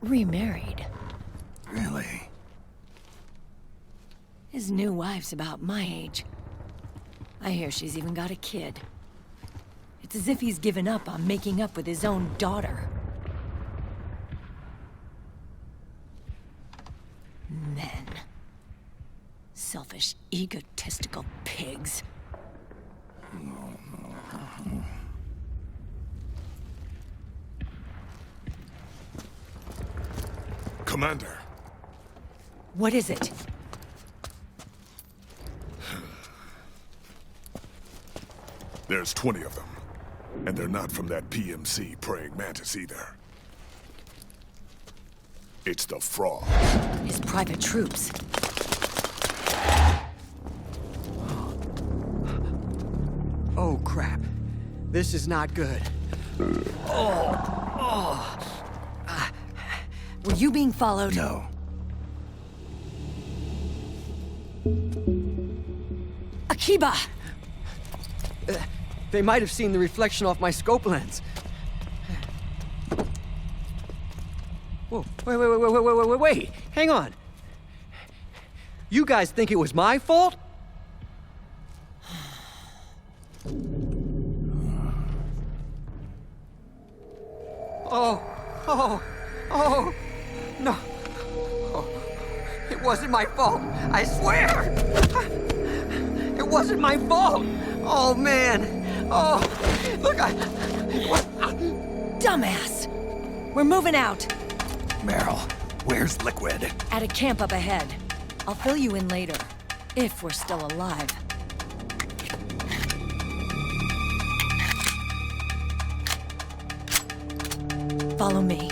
remarried. Really? His new wife's about my age. I hear she's even got a kid. It's as if he's given up on making up with his own daughter. Men. Selfish, egotistical pigs. Commander. What is it? There's 20 of them. And they're not from that PMC praying mantis either. It's the Frog. His private troops. Oh, crap. This is not good. Were you being followed? No. Akiba! They might have seen the reflection off my scope lens. Whoa, wait. Hang on. You guys think it was my fault? Oh, no. Oh, it wasn't my fault, I swear! It wasn't my fault! Oh, man. Oh, look, Dumbass! We're moving out. Meryl, where's Liquid? At a camp up ahead. I'll fill you in later, if we're still alive. Follow me.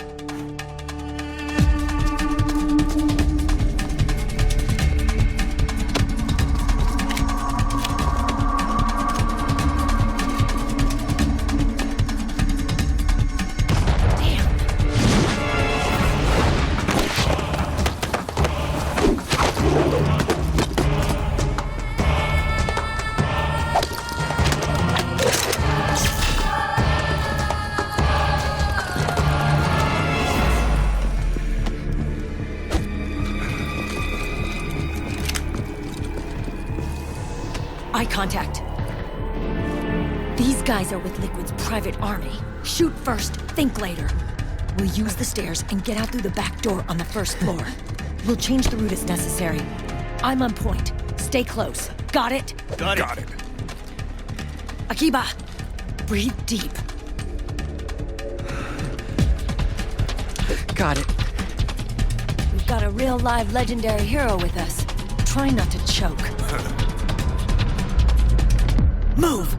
Eye contact. These guys are with Liquid's private army. Shoot first, think later. We'll use the stairs and get out through the back door on the first floor. We'll change the route as necessary. I'm on point. Stay close. Got it? Got it. Akiba, breathe deep. got it. We've got a real live legendary hero with us. Try not to choke. Move!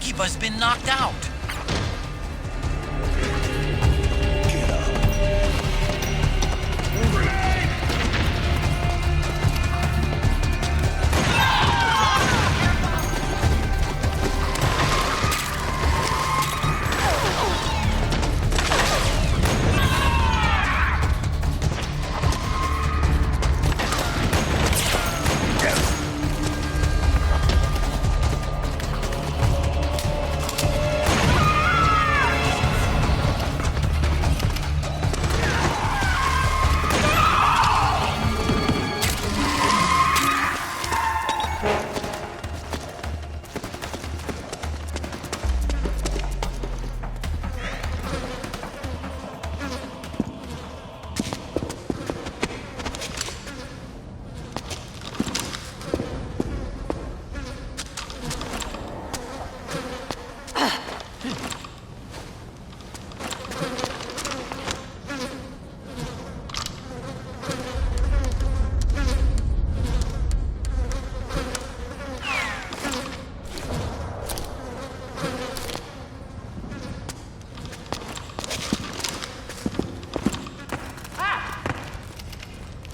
Akiba's been knocked out.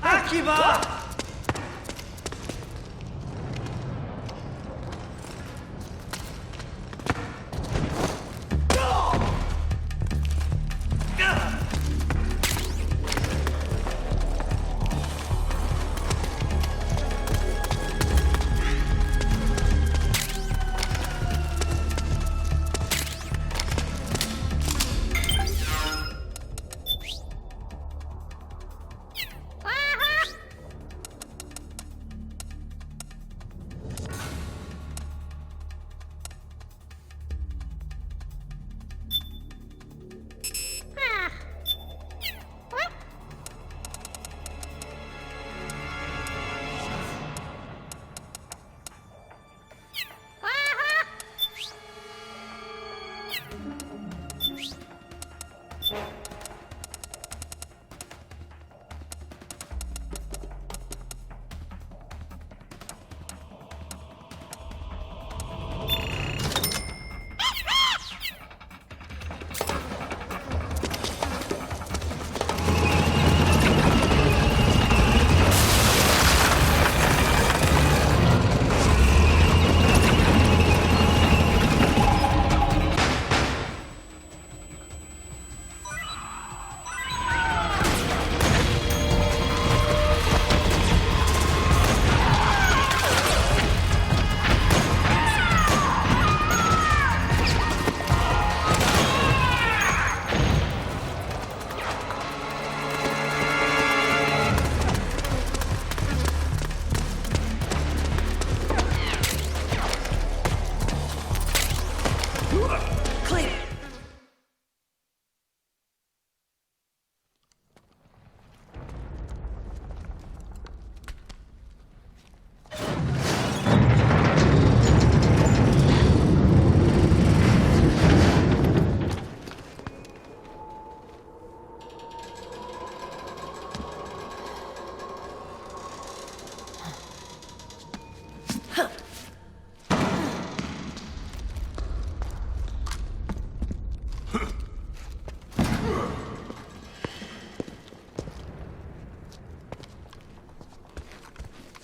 Akiba!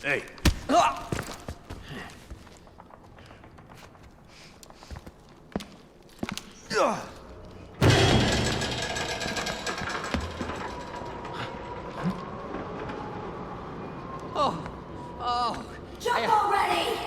Hey. Jump already!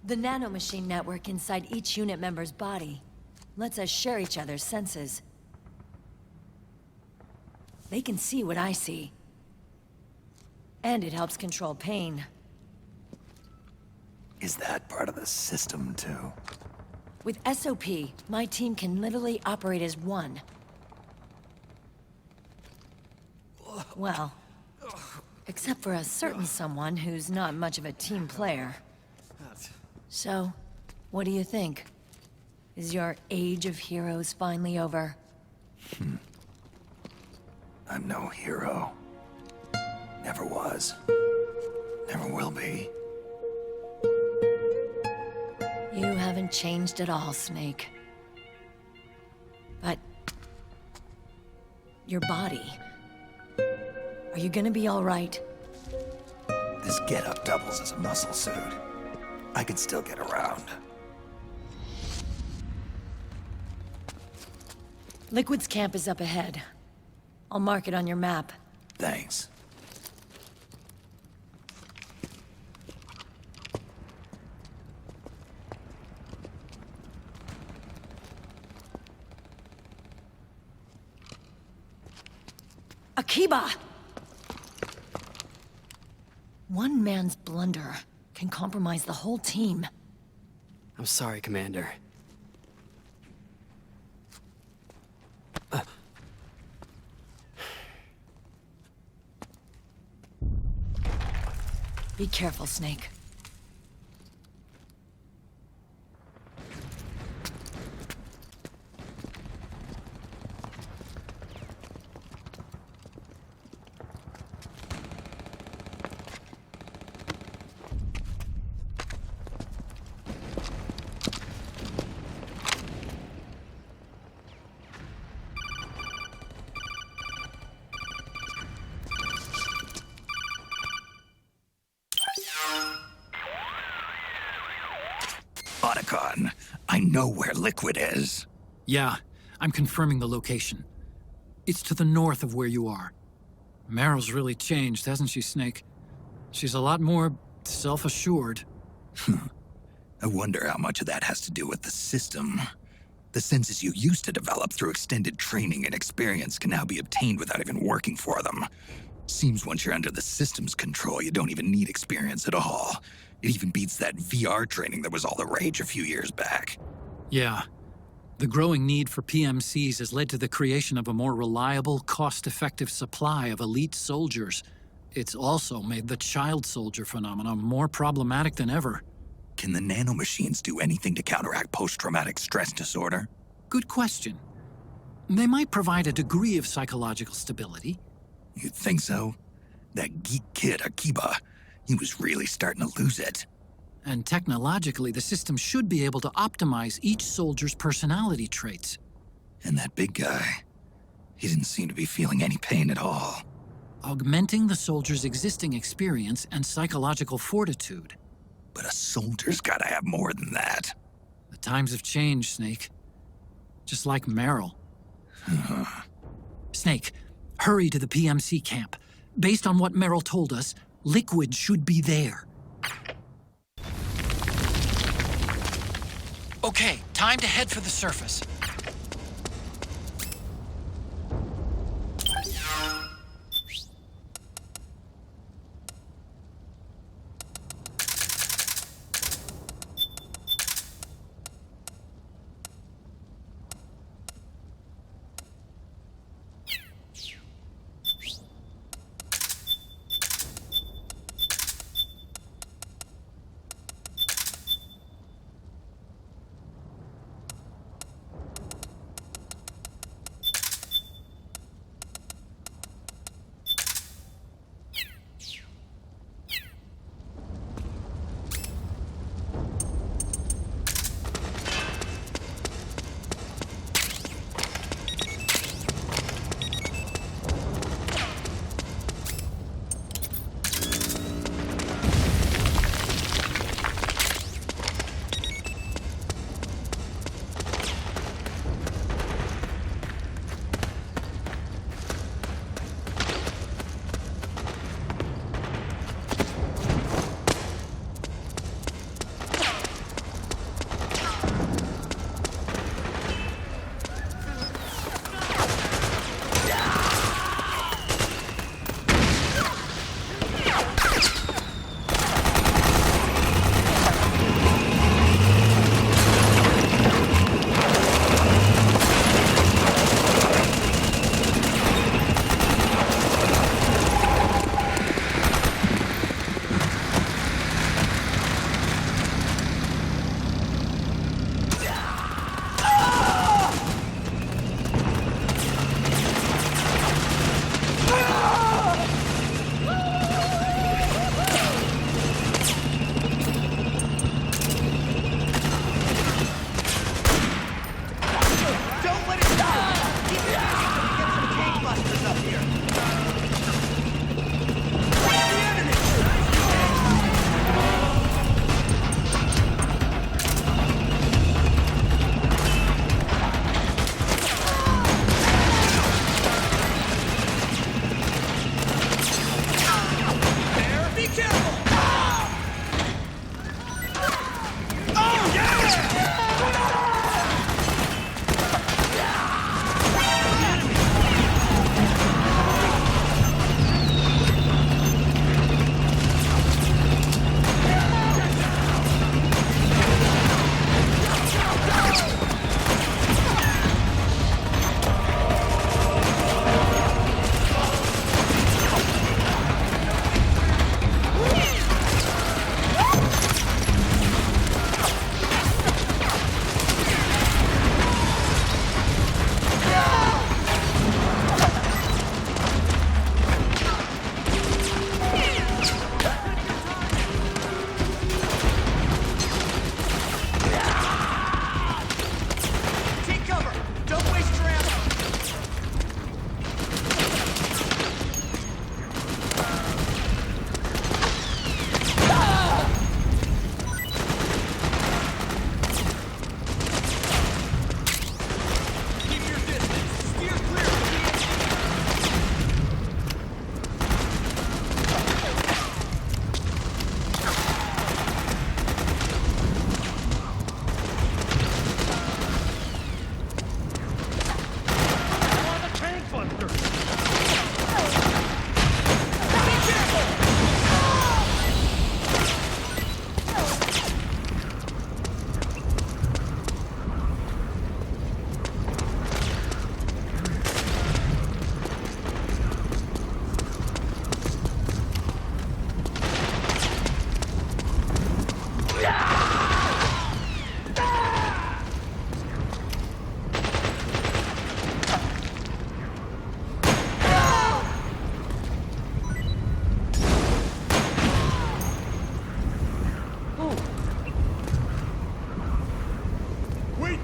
The nanomachine network inside each unit member's body lets us share each other's senses. They can see what I see. And it helps control pain. Is that part of the system, too? With SOP, my team can literally operate as one. Well, except for a certain someone who's not much of a team player. So, what do you think? Is your age of heroes finally over? I'm no hero. Never was. Never will be. You haven't changed at all, Snake. But... your body... are you gonna be all right? This getup doubles as a muscle suit. I can still get around. Liquid's camp is up ahead. I'll mark it on your map. Thanks. Akiba! One man's blunder can compromise the whole team. I'm sorry, Commander. Be careful, Snake. I know where Liquid is. Yeah, I'm confirming the location. It's to the north of where you are. Meryl's really changed, hasn't she, Snake? She's a lot more self-assured. I wonder how much of that has to do with the system. The senses you used to develop through extended training and experience can now be obtained without even working for them. Seems once you're under the system's control, you don't even need experience at all. It even beats that VR training that was all the rage a few years back. Yeah. The growing need for PMCs has led to the creation of a more reliable, cost-effective supply of elite soldiers. It's also made the child soldier phenomenon more problematic than ever. Can the nanomachines do anything to counteract post-traumatic stress disorder? Good question. They might provide a degree of psychological stability. You'd think so? That geek kid, Akiba, he was really starting to lose it. And technologically, the system should be able to optimize each soldier's personality traits. And that big guy, he didn't seem to be feeling any pain at all. Augmenting the soldier's existing experience and psychological fortitude. But a soldier's gotta have more than that. The times have changed, Snake. Just like Meryl. Snake, hurry to the PMC camp. Based on what Meryl told us, Liquid should be there. Okay, time to head for the surface.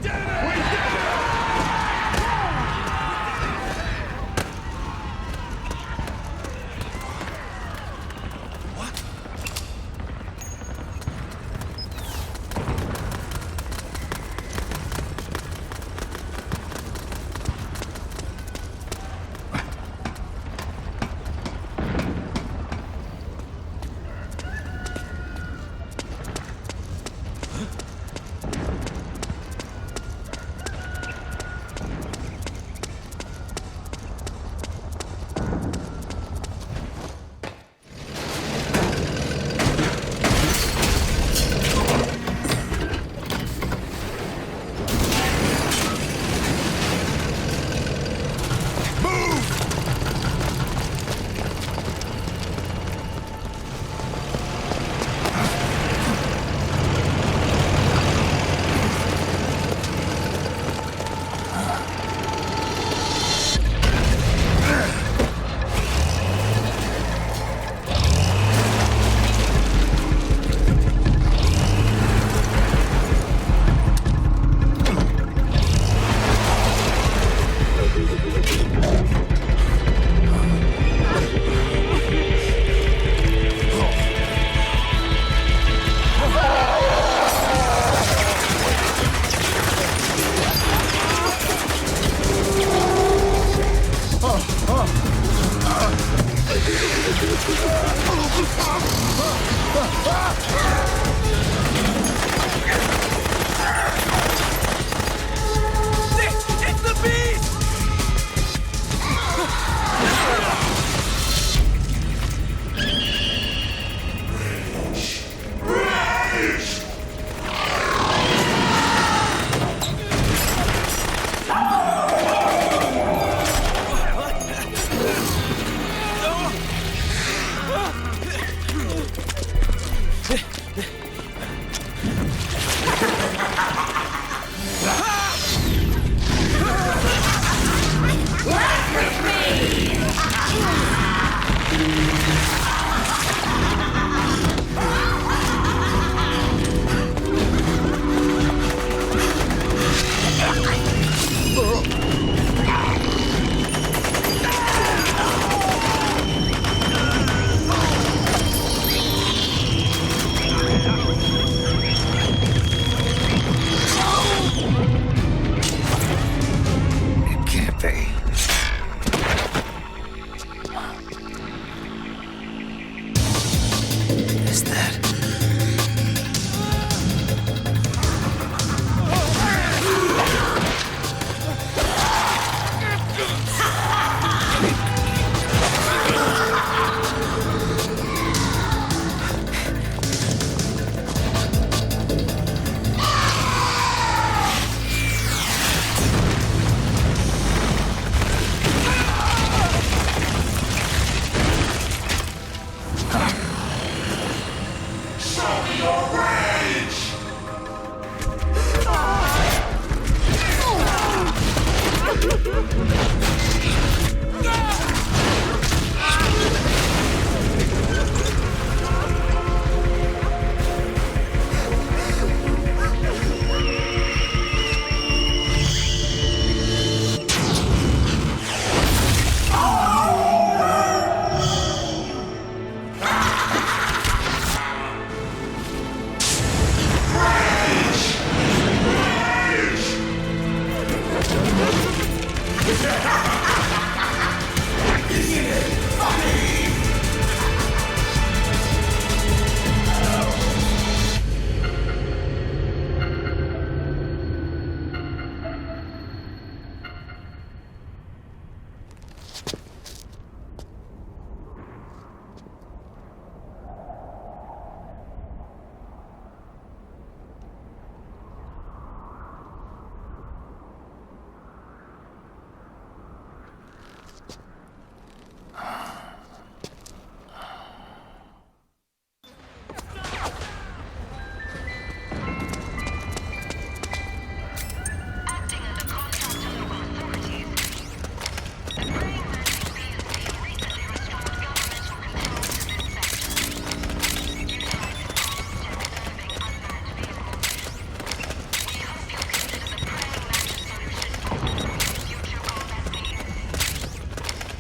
It's the beast! Yeah!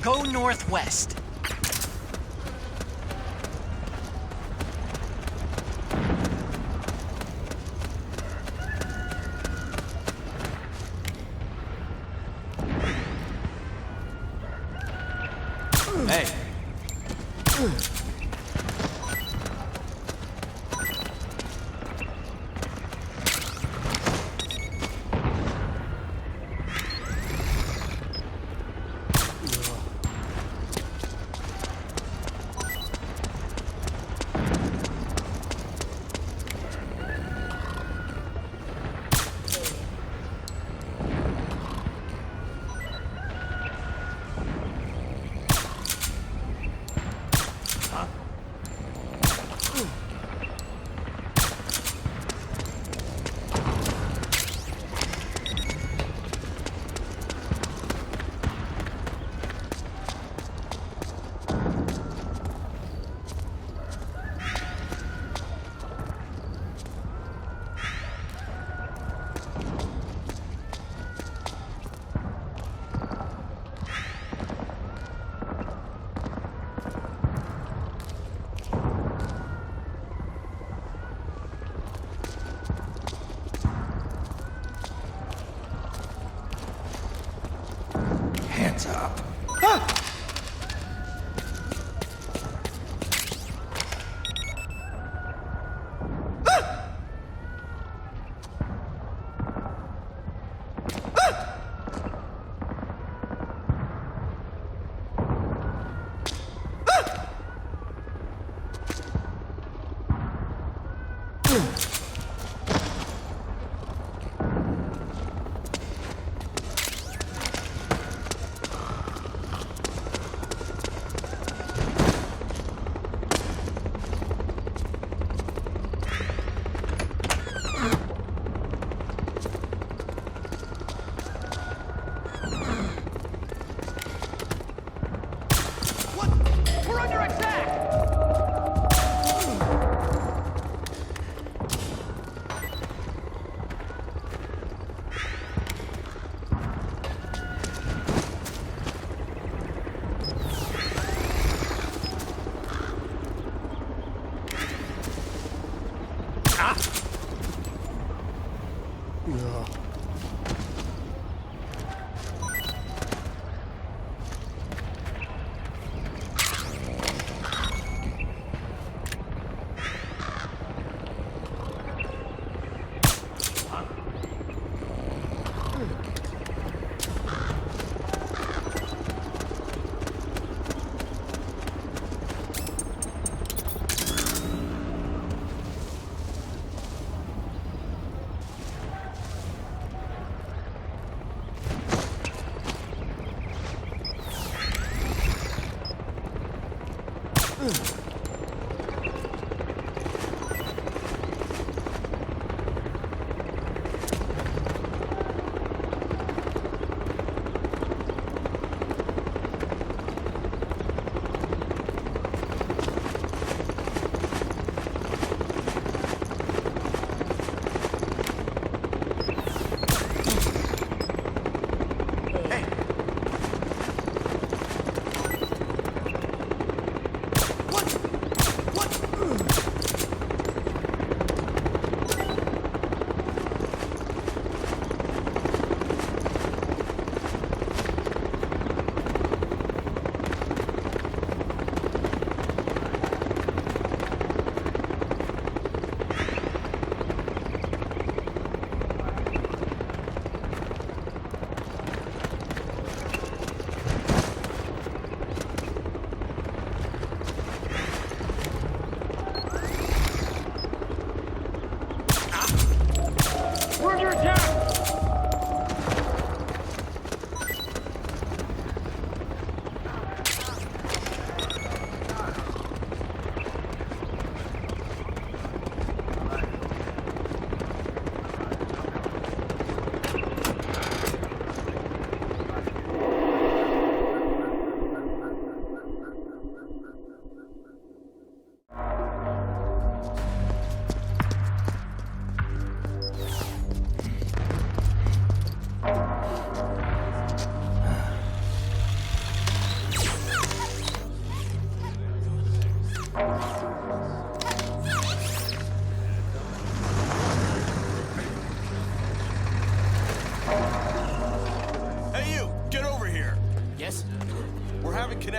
Go northwest. Hey. Hands up. We're under attack!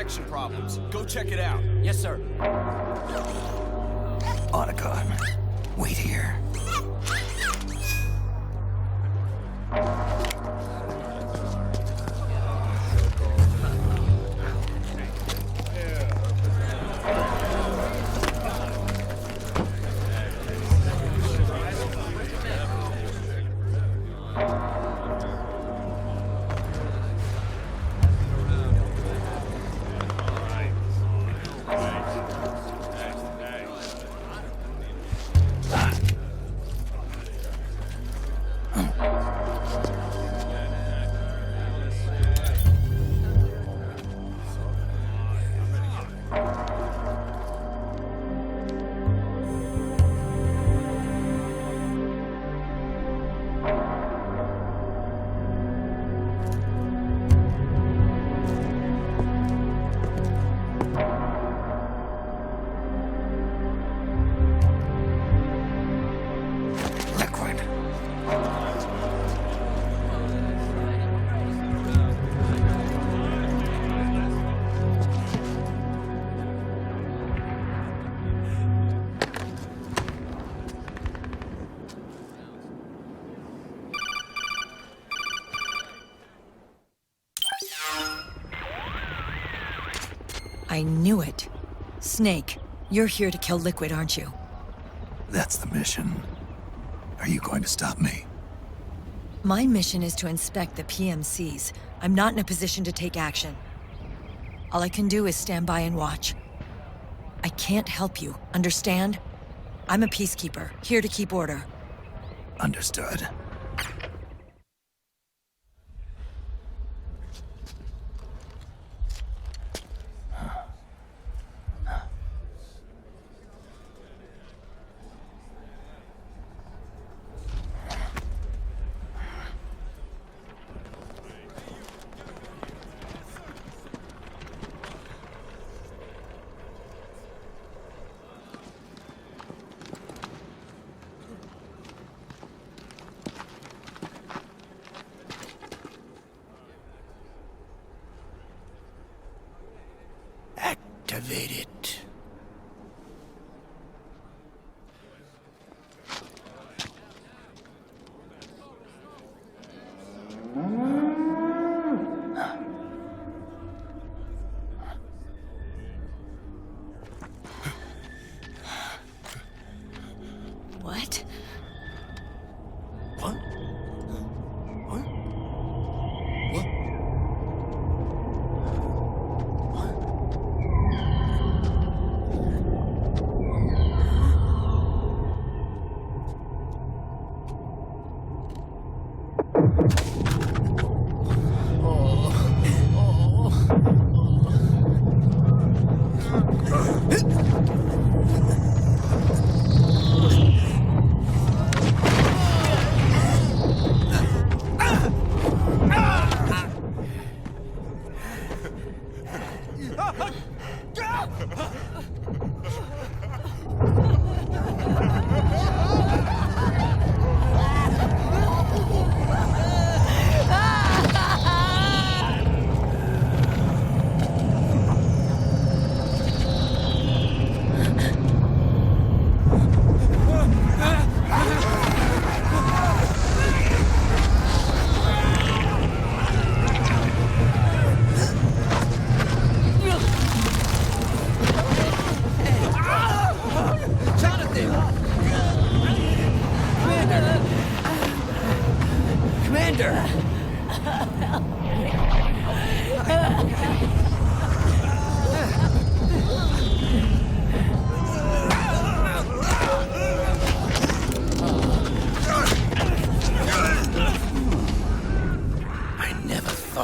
connection problems. Go check it out. Yes, sir. Otacon, wait here. I knew it. Snake, you're here to kill Liquid, aren't you? That's the mission. Are you going to stop me? My mission is to inspect the PMCs. I'm not in a position to take action. All I can do is stand by and watch. I can't help you, understand? I'm a peacekeeper, here to keep order. Understood. Activate it. What? What? What? What?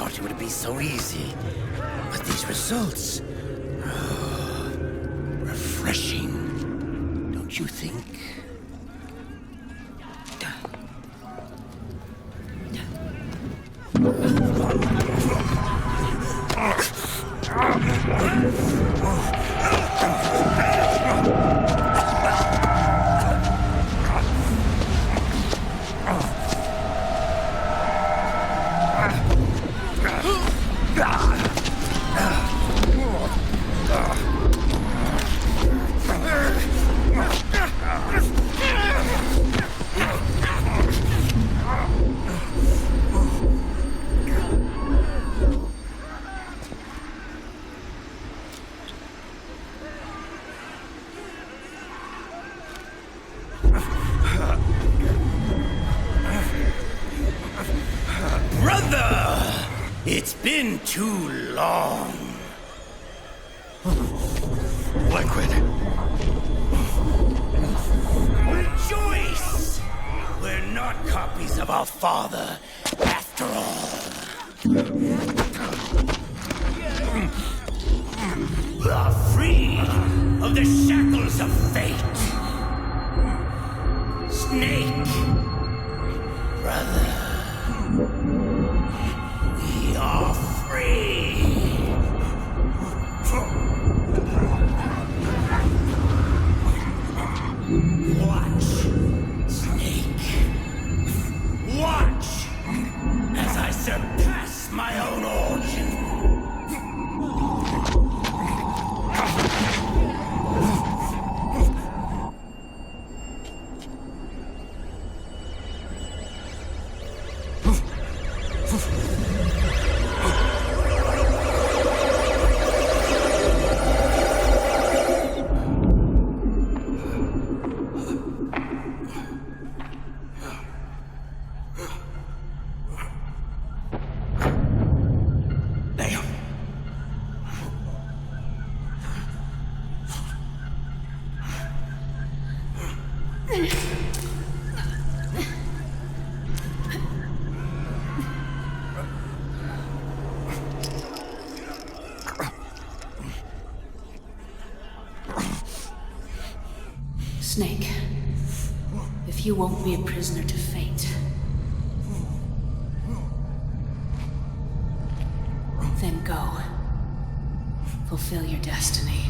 It would be so easy. But these results... refreshing. Don't you think? It's been too long. Liquid. Rejoice! We're not copies of our father, after all. We are free of the shackles of fate. Snake, brother, we are free. Watch, Snake. Watch as I surpass my own origin. Snake, if you won't be a prisoner to fate, then go. Fulfill your destiny.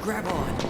Grab on.